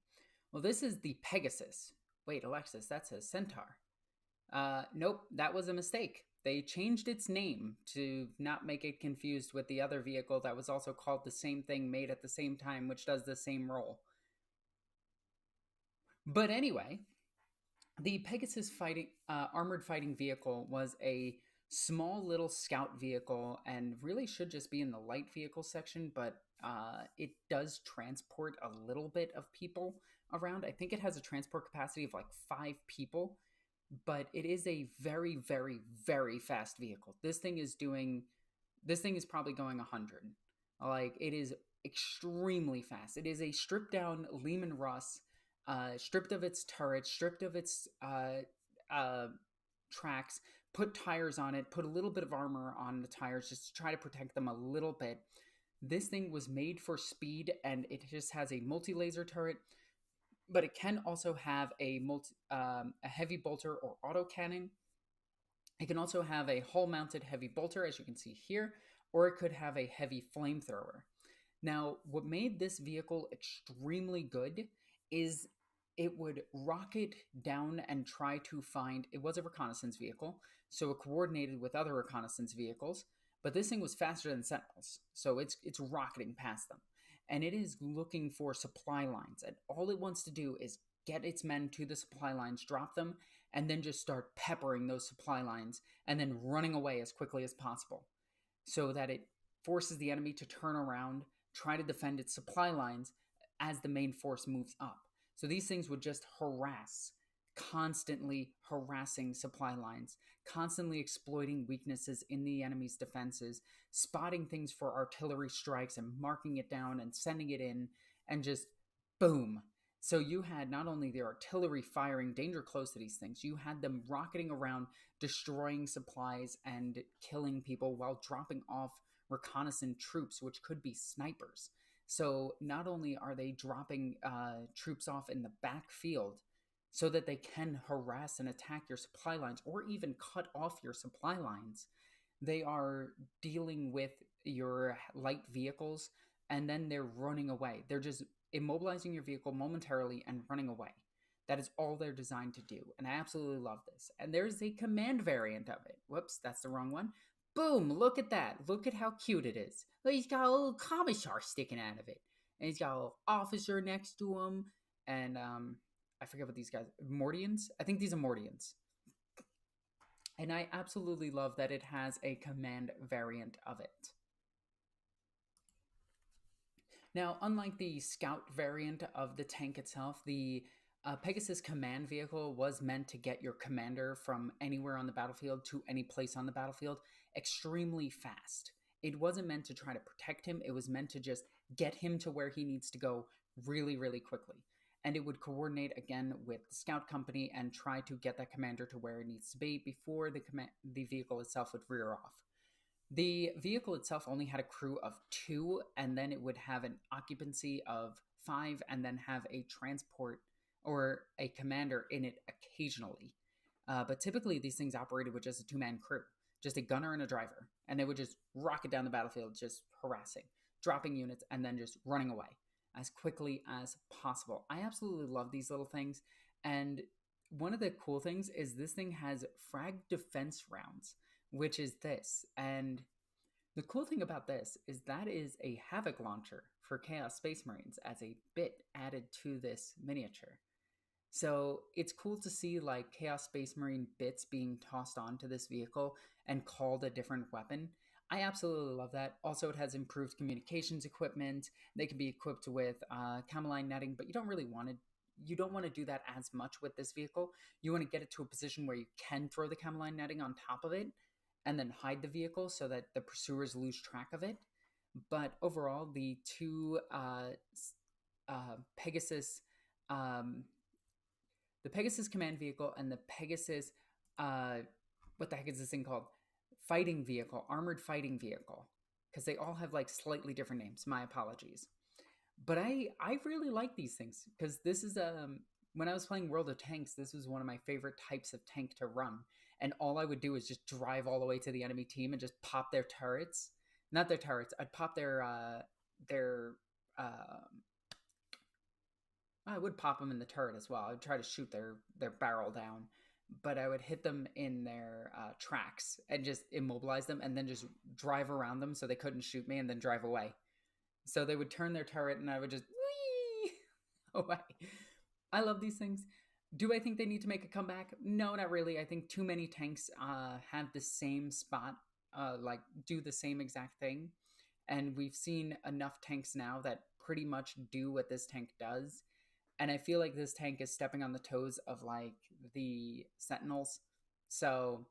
Well, this is the Pegasus. Wait, Alexis, that's a Centaur. Nope, that was a mistake. They changed its name to not make it confused with the other vehicle that was also called the same thing made at the same time, which does the same role. But anyway, the Pegasus armored fighting vehicle was a small little scout vehicle and really should just be in the light vehicle section, but it does transport a little bit of people around. I think it has a transport capacity of like 5 people, but it is a very, very, very fast vehicle. This thing is probably going 100. Like, it is extremely fast. It is a stripped down Lehman Russ, stripped of its turret, stripped of its tracks, put tires on it, put a little bit of armor on the tires just to try to protect them a little bit. This thing was made for speed, and it just has a multi-laser turret, but it can also have a heavy bolter or autocannon. It can also have a hull-mounted heavy bolter, as you can see here, or it could have a heavy flamethrower. Now, what made this vehicle extremely good is it would rocket down and try to find. It was a reconnaissance vehicle, so it coordinated with other reconnaissance vehicles, but this thing was faster than Sentinels, so it's rocketing past them. And it is looking for supply lines, and all it wants to do is get its men to the supply lines, drop them, and then just start peppering those supply lines and then running away as quickly as possible so that it forces the enemy to turn around, try to defend its supply lines as the main force moves up. So these things would just constantly harassing supply lines, constantly exploiting weaknesses in the enemy's defenses, spotting things for artillery strikes and marking it down and sending it in, and just boom. So you had not only the artillery firing danger close to these things, you had them rocketing around, destroying supplies and killing people while dropping off reconnaissance troops, which could be snipers. So not only are they dropping troops off in the backfield so that they can harass and attack your supply lines or even cut off your supply lines, they are dealing with your light vehicles, and then they're running away. They're just immobilizing your vehicle momentarily and running away. That is all they're designed to do, and I absolutely love this. And there's a command variant of it. Whoops, that's the wrong one. Boom, look at that. Look at how cute it is. Look, he's got a little commissar sticking out of it. And he's got a little officer next to him. And I forget what these guys... Mordians? I think these are Mordians. And I absolutely love that it has a command variant of it. Now, unlike the scout variant of the tank itself, the Pegasus command vehicle was meant to get your commander from anywhere on the battlefield to any place on the battlefield extremely fast. It wasn't meant to try to protect him, it was meant to just get him to where he needs to go really, really quickly. And it would coordinate again with the scout company and try to get that commander to where it needs to be before the vehicle itself would rear off. The vehicle itself only had a crew of two, and then it would have an occupancy of five, and then have a transport or a commander in it occasionally. But typically, these things operated with just a two-man crew, just a gunner and a driver, and they would just rocket down the battlefield, just harassing, dropping units, and then just running away as quickly as possible. I absolutely love these little things, and one of the cool things is this thing has frag defense rounds, which is this. And the cool thing about this is that is a Havoc launcher for Chaos Space Marines as a bit added to this miniature. So it's cool to see like Chaos Space Marine bits being tossed onto this vehicle and called a different weapon. I absolutely love that. Also, it has improved communications equipment. They can be equipped with cameline netting, but you don't really want to. You don't want to do that as much with this vehicle. You want to get it to a position where you can throw the cameline netting on top of it and then hide the vehicle so that the pursuers lose track of it. But overall, the two Pegasus um, the Pegasus command vehicle and the Pegasus, uh, what the heck is this thing called? Fighting vehicle, armored fighting vehicle, because they all have like slightly different names. My apologies. But I really like these things because this is when I was playing World of Tanks, this was one of my favorite types of tank to run. And all I would do is just drive all the way to the enemy team and just pop their turrets. Not their turrets. I'd pop their uh, I would pop them in the turret as well. I would try to shoot their barrel down, but I would hit them in their tracks and just immobilize them, and then just drive around them so they couldn't shoot me, and then drive away. So they would turn their turret, and I would just whee away. I love these things. Do I think they need to make a comeback? No, not really. I think too many tanks have the same spot, like do the same exact thing, and we've seen enough tanks now that pretty much do what this tank does. And I feel like this tank is stepping on the toes of like the Sentinels. So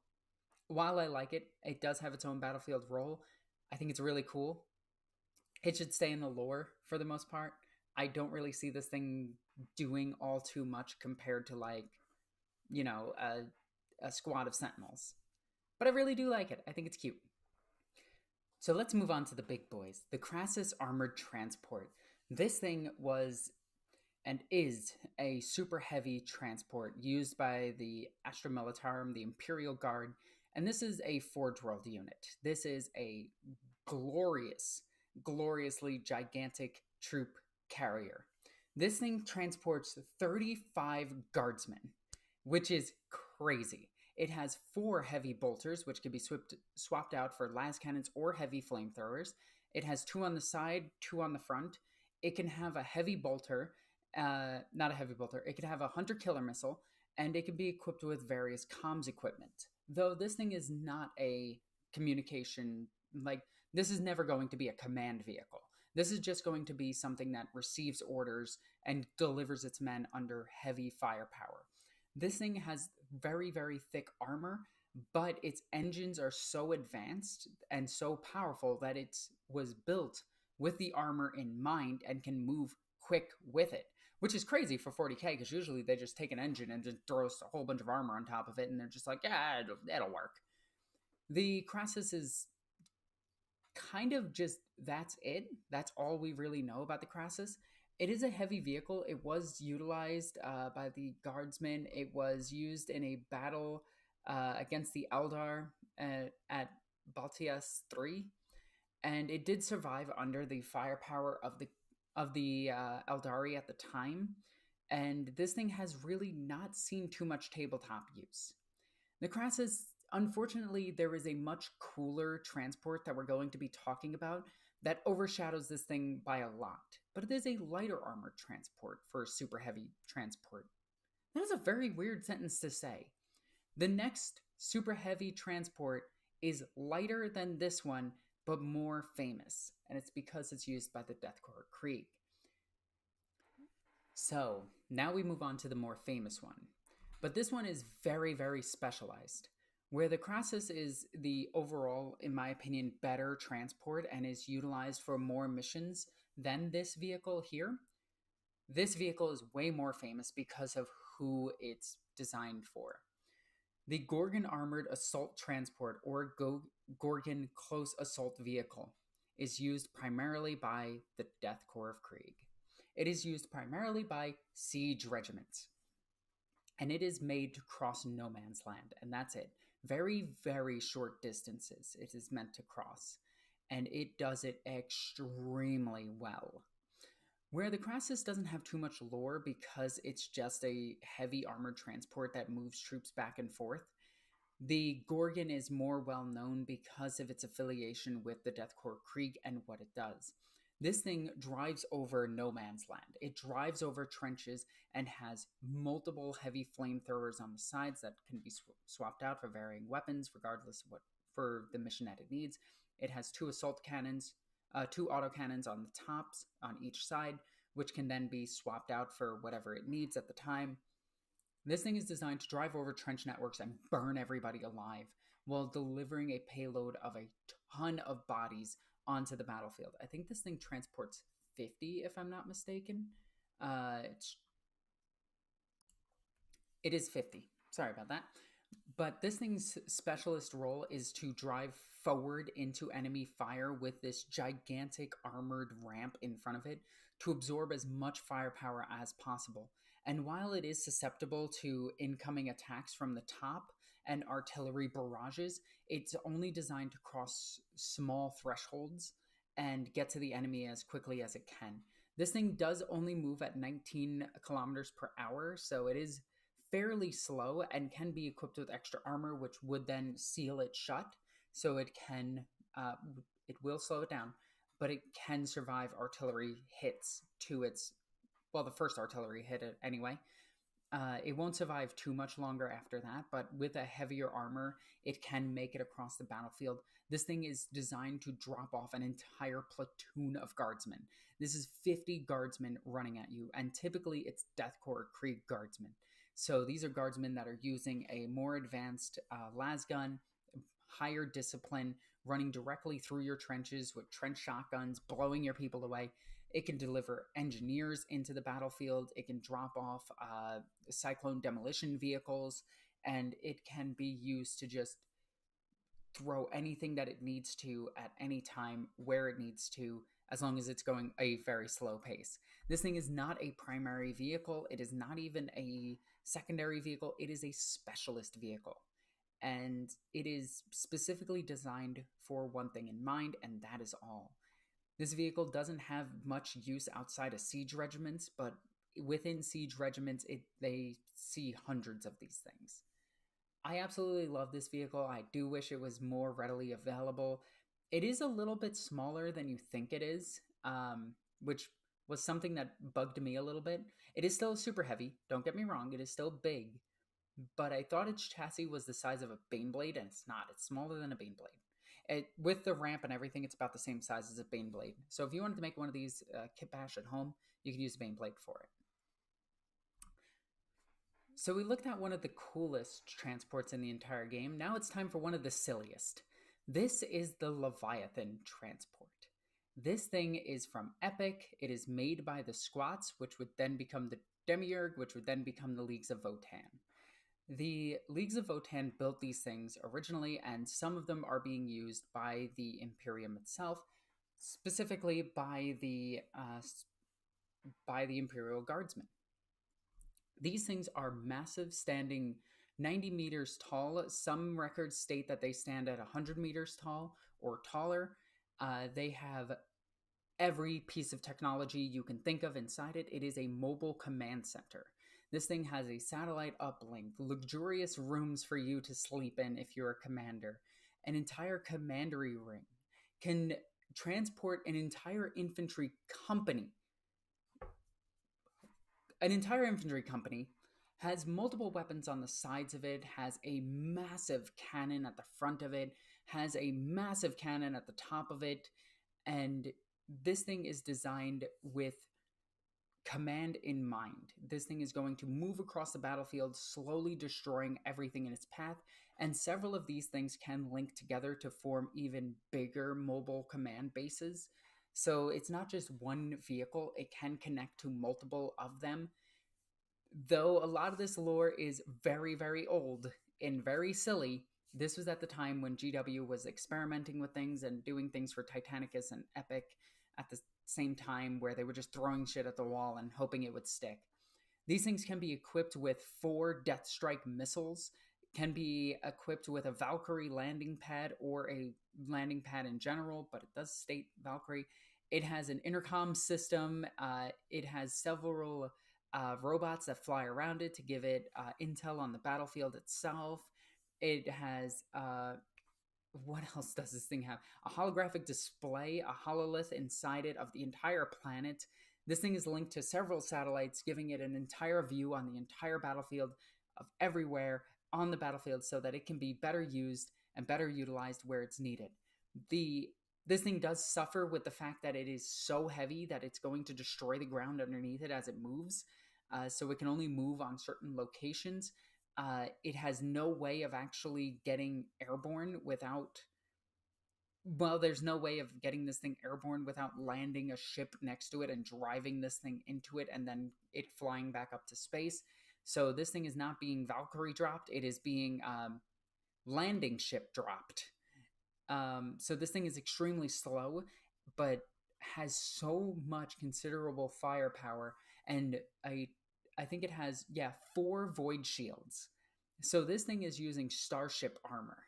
while I like it, it does have its own battlefield role. I think it's really cool. It should stay in the lore for the most part. I don't really see this thing doing all too much compared to like, a squad of Sentinels. But I really do like it. I think it's cute. So let's move on to the big boys. The Crassus Armored Transport. This thing was and is a super heavy transport used by the Astra Militarum, the Imperial Guard, and this is a Forge World unit. This is a gloriously gigantic troop carrier. This thing transports 35 guardsmen, which is crazy. It has 4 heavy bolters, which can be swapped out for las cannons or heavy flamethrowers. It has 2 on the side, 2 on the front. It can have a heavy bolter, not a heavy bolter. It can have a hunter killer missile, and it can be equipped with various comms equipment. Though this thing is not a communication, like, this is never going to be a command vehicle. This is just going to be something that receives orders and delivers its men under heavy firepower. This thing has very, very thick armor, but its engines are so advanced and so powerful that it was built with the armor in mind and can move quick with it, which is crazy for 40k because usually they just take an engine and just throw a whole bunch of armor on top of it and they're just like, yeah, it'll work. The Crassus is kind of just, that's it. That's all we really know about the Crassus. It is a heavy vehicle. It was utilized by the guardsmen. It was used in a battle against the Eldar at Baltias 3, and it did survive under the firepower of the Eldari at the time. And this thing has really not seen too much tabletop use. The Crassus, unfortunately, there is a much cooler transport that we're going to be talking about that overshadows this thing by a lot. But it is a lighter armored transport for a super heavy transport. That is a very weird sentence to say. The next super heavy transport is lighter than this one, but more famous, and it's because it's used by the Deathcore Krieg. So now we move on to the more famous one. But this one is very, very specialized. Where the Crassus is the overall, in my opinion, better transport and is utilized for more missions than this vehicle here, this vehicle is way more famous because of who it's designed for. The Gorgon Armored Assault Transport, or Gorgon Close Assault Vehicle, is used primarily by the Death Corps of Krieg. It is used primarily by siege regiments, and it is made to cross no man's land, and that's it. Very, very short distances it is meant to cross, and it does it extremely well. Where the Crassus doesn't have too much lore because it's just a heavy armored transport that moves troops back and forth, the Gorgon is more well known because of its affiliation with the Death Corps Krieg and what it does. This thing drives over no man's land. It drives over trenches and has multiple heavy flamethrowers on the sides that can be swapped out for varying weapons, regardless of what for the mission that it needs. It has two assault cannons, two autocannons on the tops on each side, which can then be swapped out for whatever it needs at the time. This thing is designed to drive over trench networks and burn everybody alive while delivering a payload of a ton of bodies onto the battlefield. I think this thing transports 50, if I'm not mistaken. Uh, it is 50. Sorry about that. But this thing's specialist role is to drive forward into enemy fire with this gigantic armored ramp in front of it to absorb as much firepower as possible. And while it is susceptible to incoming attacks from the top and artillery barrages, it's only designed to cross small thresholds and get to the enemy as quickly as it can. This thing does only move at 19 kilometers per hour, so it is fairly slow and can be equipped with extra armor, which would then seal it shut. So it can, it will slow it down, but it can survive artillery hits to its, well, the first artillery hit it anyway. It won't survive too much longer after that, but with a heavier armor, it can make it across the battlefield. This thing is designed to drop off an entire platoon of guardsmen. This is 50 guardsmen running at you, and typically it's Death Corps Krieg guardsmen. So these are guardsmen that are using a more advanced las gun, higher discipline, running directly through your trenches with trench shotguns, blowing your people away. It can deliver engineers into the battlefield. It can drop off cyclone demolition vehicles, and it can be used to just throw anything that it needs to at any time where it needs to, as long as it's going a very slow pace. This thing is not a primary vehicle. It is not even a secondary vehicle. It is a specialist vehicle. And it is specifically designed for one thing in mind, and that is all. This vehicle doesn't have much use outside of siege regiments, but within siege regiments, they see hundreds of these things. I absolutely love this vehicle. I do wish it was more readily available. It is a little bit smaller than you think it is, which was something that bugged me a little bit. It is still super heavy. Don't get me wrong. It is still big, but I thought its chassis was the size of a Baneblade, and it's not. It's smaller than a Baneblade. With the ramp and everything, it's about the same size as a Baneblade. So if you wanted to make one of these kit bash at home, you could use a Baneblade for it. So we looked at one of the coolest transports in the entire game. Now it's time for one of the silliest. This is the Leviathan transport. This thing is from Epic. It is made by the Squats, which would then become the Demiurge, which would then become the Leagues of Votann. The Leagues of Votann built these things originally, and some of them are being used by the Imperium itself, specifically by the Imperial Guardsmen. These things are massive, standing 90 meters tall. Some records state that they stand at 100 meters tall or taller. They have every piece of technology you can think of inside it. It is a mobile command center. This thing has a satellite uplink, luxurious rooms for you to sleep in if you're a commander, an entire commandery ring, can transport an entire infantry company. An entire infantry company Has multiple weapons on the sides of it, has a massive cannon at the front of it, has a massive cannon at the top of it, and this thing is designed with command in mind. This thing is going to move across the battlefield, slowly destroying everything in its path, and several of these things can link together to form even bigger mobile command bases. So it's not just one vehicle, it can connect to multiple of them. Though a lot of this lore is very, very old and very silly, this was at the time when GW was experimenting with things and doing things for Titanicus and Epic at the same time, where they were just throwing shit at the wall and hoping it would stick. These things can be equipped with 4 Death Strike missiles, can be equipped with a Valkyrie landing pad or a landing pad in general, but it does state Valkyrie. It has an intercom system. It has several robots that fly around it to give it intel on the battlefield itself. It has what else does this thing have? A holographic display, a hololith inside it of the entire planet. This thing is linked to several satellites, giving it an entire view on the entire battlefield of everywhere on the battlefield so that it can be better used and better utilized where it's needed. This thing does suffer with the fact that it is so heavy that it's going to destroy the ground underneath it as it moves. So it can only move on certain locations. It has no way of actually getting airborne without. Well, there's no way of getting this thing airborne without landing a ship next to it and driving this thing into it and then it flying back up to space. So this thing is not being Valkyrie dropped, it is being landing ship dropped. So this thing is extremely slow, but has so much considerable firepower, and I think it has 4 void shields. So this thing is using starship armor,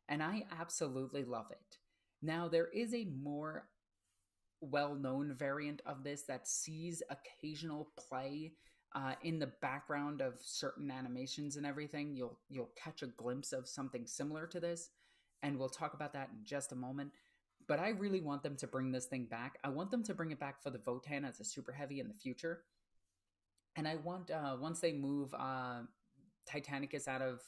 and I absolutely love it. Now there is a more well-known variant of this that sees occasional play in the background of certain animations and everything. You'll catch a glimpse of something similar to this, and we'll talk about that in just a moment. But I really want them to bring this thing back. I want them to bring it back for the Votan as a super heavy in the future. And I want once they move Titanicus out of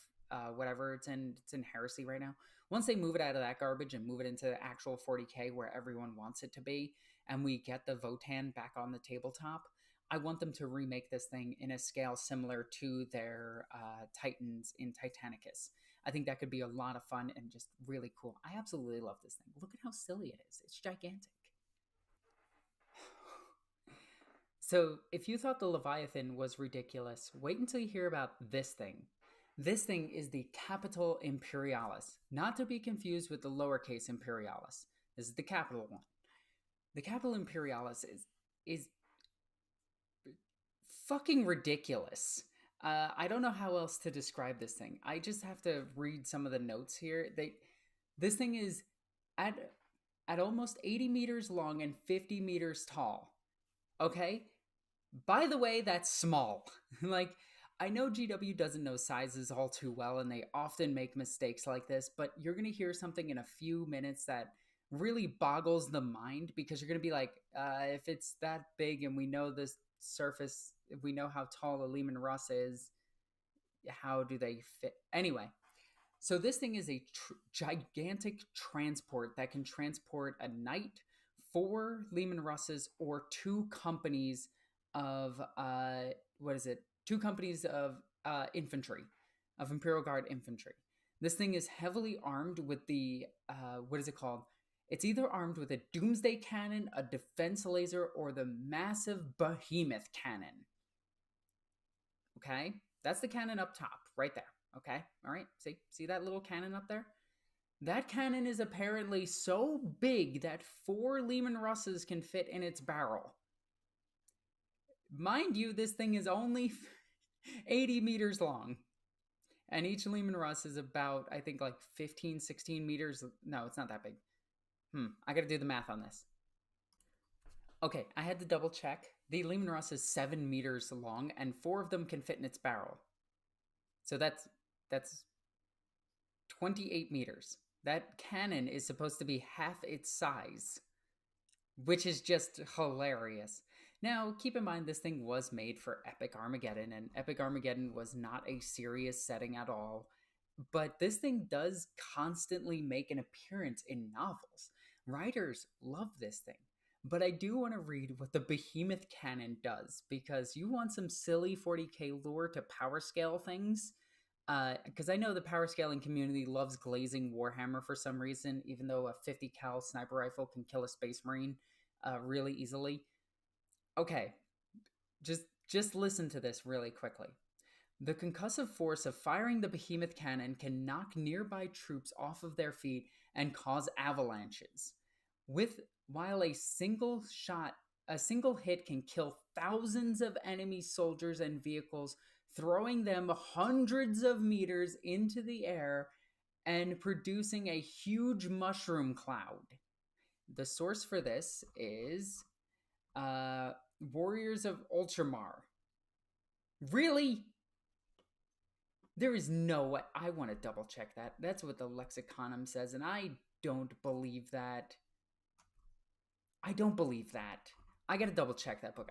whatever it's in Heresy right now. Once they move it out of that garbage and move it into the actual 40K where everyone wants it to be, and we get the Votan back on the tabletop, I want them to remake this thing in a scale similar to their Titans in Titanicus. I think that could be a lot of fun and just really cool. I absolutely love this thing. Look at how silly it is. It's gigantic. So, if you thought the Leviathan was ridiculous, wait until you hear about this thing. This thing is the Capital Imperialis, not to be confused with the lowercase Imperialis. This is the capital one. The Capital Imperialis is fucking ridiculous. I don't know how else to describe this thing. I just have to read some of the notes here. This thing is at almost 80 meters long and 50 meters tall. Okay? By the way, that's small. Like, I know GW doesn't know sizes all too well, and they often make mistakes like this, but you're going to hear something in a few minutes that really boggles the mind, because you're going to be like, if it's that big and we know this surface, if we know how tall a Lehman Russ is, how do they fit? Anyway, so this thing is a gigantic transport that can transport a knight, 4 Lehman Russes, or 2 companies of two companies of infantry, of Imperial Guard infantry. This thing is heavily armed with the what is it called? It's either armed with a Doomsday Cannon, a Defense Laser, or the massive Behemoth Cannon. Okay, that's the cannon up top, right there. Okay, all right. See that little cannon up there? That cannon is apparently so big that 4 Lehman Russes can fit in its barrel. Mind you, this thing is only 80 meters long. And each Lehman Russ is about, I think, like 15, 16 meters. No, it's not that big. I gotta do the math on this. Okay, I had to double check. The Lehman Russ is 7 meters long, and 4 of them can fit in its barrel. So that's 28 meters. That cannon is supposed to be half its size, which is just hilarious. Now, keep in mind, this thing was made for Epic Armageddon, and Epic Armageddon was not a serious setting at all. But this thing does constantly make an appearance in novels. Writers love this thing. But I do want to read what the Behemoth Cannon does, because you want some silly 40k lore to power scale things. Because I know the power scaling community loves glazing Warhammer for some reason, even though a 50 cal sniper rifle can kill a Space Marine really easily. Okay, just listen to this really quickly. The concussive force of firing the behemoth cannon can knock nearby troops off of their feet and cause avalanches. With while a single hit can kill thousands of enemy soldiers and vehicles, throwing them hundreds of meters into the air and producing a huge mushroom cloud. The source for this is Warriors of Ultramar. Really? There is no way. I want to double check that. That's what the Lexiconum says, and I don't believe that. I don't believe that. I gotta double check that book.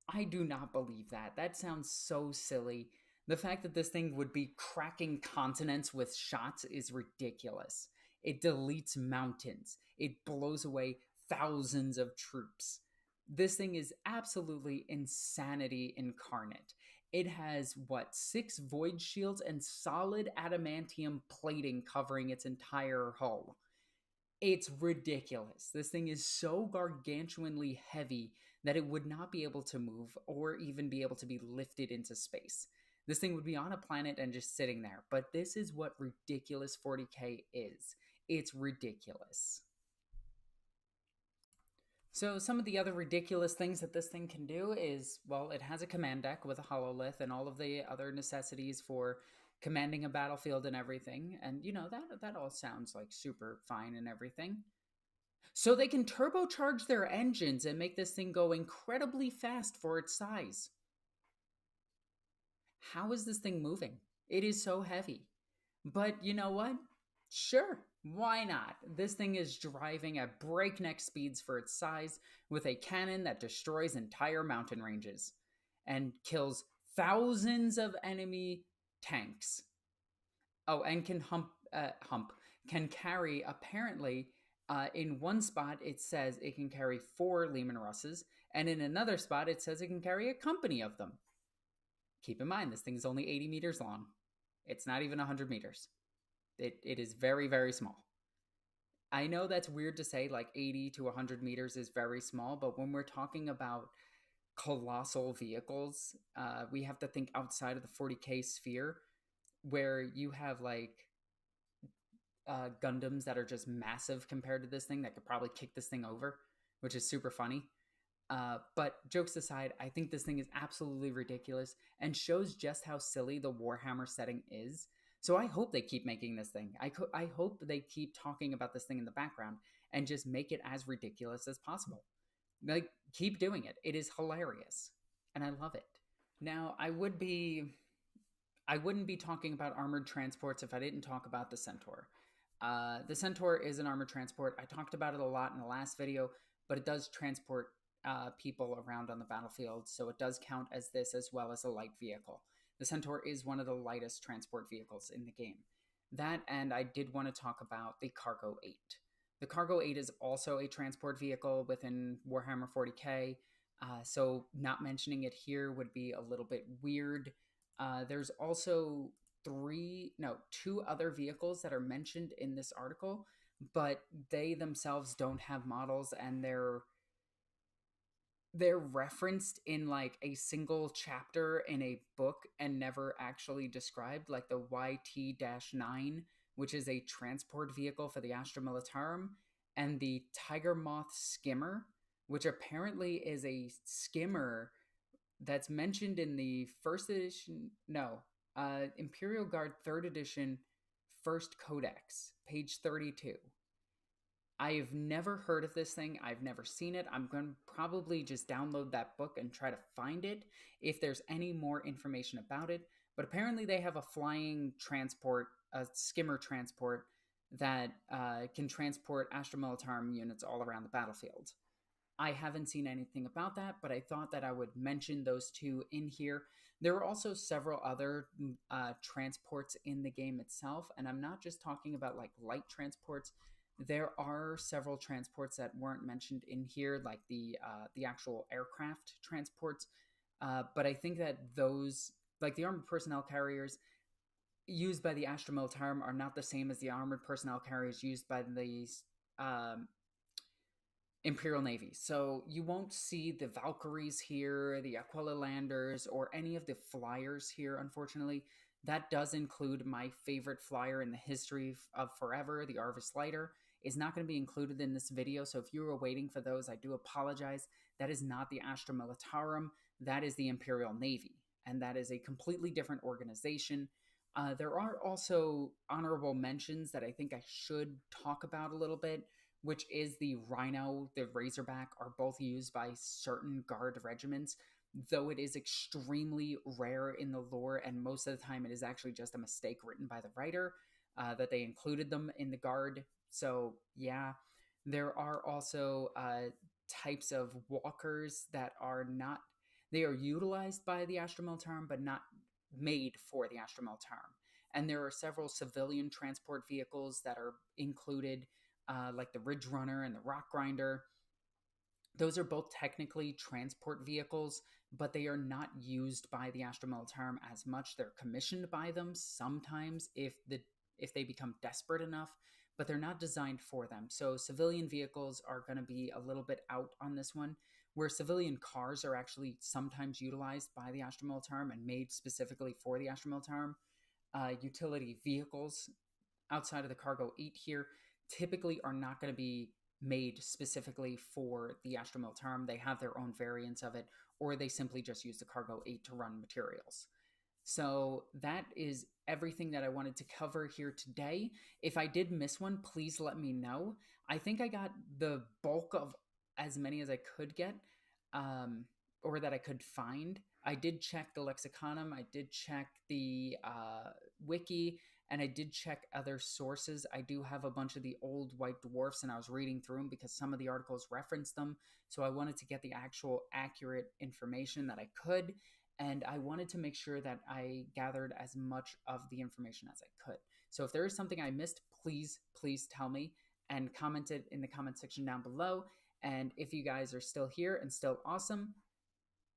I do not believe that. That sounds so silly. The fact that this thing would be cracking continents with shots is ridiculous. It deletes mountains. It blows away thousands of troops. This thing is absolutely insanity incarnate. It has, what, 6 void shields and solid adamantium plating covering its entire hull. It's ridiculous. This thing is so gargantuanly heavy that it would not be able to move or even be able to be lifted into space. This thing would be on a planet and just sitting there. But this is what ridiculous 40k is. It's ridiculous. So some of the other ridiculous things that this thing can do is, well, it has a command deck with a hololith and all of the other necessities for commanding a battlefield and everything. And that all sounds like super fine and everything. So they can turbocharge their engines and make this thing go incredibly fast for its size. How is this thing moving? It is so heavy. But you know what? Sure, why not? This thing is driving at breakneck speeds for its size with a cannon that destroys entire mountain ranges and kills thousands of enemy tanks. Oh, and can can carry, apparently, in one spot it says it can carry 4 Lehman Russes, and in another spot it says it can carry a company of them. Keep in mind, this thing is only 80 meters long. It's not even 100 meters. It is very, very small. I know that's weird to say, like 80 to 100 meters is very small, but when we're talking about colossal vehicles, we have to think outside of the 40k sphere, where you have like Gundams that are just massive compared to this thing that could probably kick this thing over, which is super funny. But jokes aside, I think this thing is absolutely ridiculous and shows just how silly the Warhammer setting is. So I hope they keep making this thing. I hope they keep talking about this thing in the background and just make it as ridiculous as possible. Like, keep doing it. It is hilarious, and I love it. Now, I wouldn't be talking about armored transports if I didn't talk about the Centaur. The Centaur is an armored transport. I talked about it a lot in the last video, but it does transport people around on the battlefield, so it does count as this as well as a light vehicle. The Centaur is one of the lightest transport vehicles in the game. That, and I did want to talk about the Cargo 8. The Cargo 8 is also a transport vehicle within Warhammer 40k, so not mentioning it here would be a little bit weird. There's also 2 other vehicles that are mentioned in this article, but they themselves don't have models, and they're referenced in like a single chapter in a book and never actually described, like the YT-9, which is a transport vehicle for the Astra Militarum, and the Tiger Moth Skimmer, which apparently is a skimmer that's mentioned in the first edition, no, Imperial Guard 3rd edition, first codex, page 32. I've never heard of this thing. I've never seen it. I'm going to probably just download that book and try to find it if there's any more information about it. But apparently they have a flying transport, a skimmer transport that can transport Astra Militarum units all around the battlefield. I haven't seen anything about that, but I thought that I would mention those two in here. There are also several other transports in the game itself, and I'm not just talking about like light transports. There are several transports that weren't mentioned in here, like the actual aircraft transports. But I think that those, like the armored personnel carriers used by the Astra Militarum, are not the same as the armored personnel carriers used by the um, Imperial Navy. So you won't see the Valkyries here, the Aquila Landers, or any of the flyers here, unfortunately. That does include my favorite flyer in the history of forever, the Arvis Lighter. Is not going to be included in this video, so if you were waiting for those, I do apologize. That is not the Astra Militarum, that is the Imperial Navy, and that is a completely different organization. There are also honorable mentions that I think I should talk about a little bit, which is the Rhino, the Razorback, are both used by certain guard regiments, though it is extremely rare in the lore, and most of the time it is actually just a mistake written by the writer that they included them in the guard. So, yeah, there are also types of walkers that are not, they are utilized by the Astra Militarum, but not made for the Astra Militarum. And there are several civilian transport vehicles that are included, like the Ridge Runner and the Rock Grinder. Those are both technically transport vehicles, but they are not used by the Astra Militarum as much. They're commissioned by them sometimes if they become desperate enough, but they're not designed for them. So civilian vehicles are going to be a little bit out on this one, where civilian cars are actually sometimes utilized by the Astra Militarum and made specifically for the Astra Militarum. Utility vehicles outside of the Cargo 8 here typically are not going to be made specifically for the Astra Militarum. They have their own variants of it, or they simply just use the Cargo 8 to run materials. So that is everything that I wanted to cover here today. If I did miss one, please let me know. I think I got the bulk of as many as I could get, um, or that I could find. I did check the Lexiconum, I did check the wiki, and I did check other sources. I do have a bunch of the old white dwarfs, and I was reading through them because some of the articles referenced them. So I wanted to get the actual accurate information that I could, and I wanted to make sure that I gathered as much of the information as I could. So if there is something I missed, please tell me and comment it in the comment section down below. And if you guys are still here and still awesome,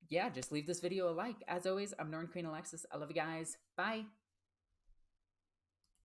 yeah, just leave this video a like. As always, I'm Norn Queen Alexis. I love you guys. Bye.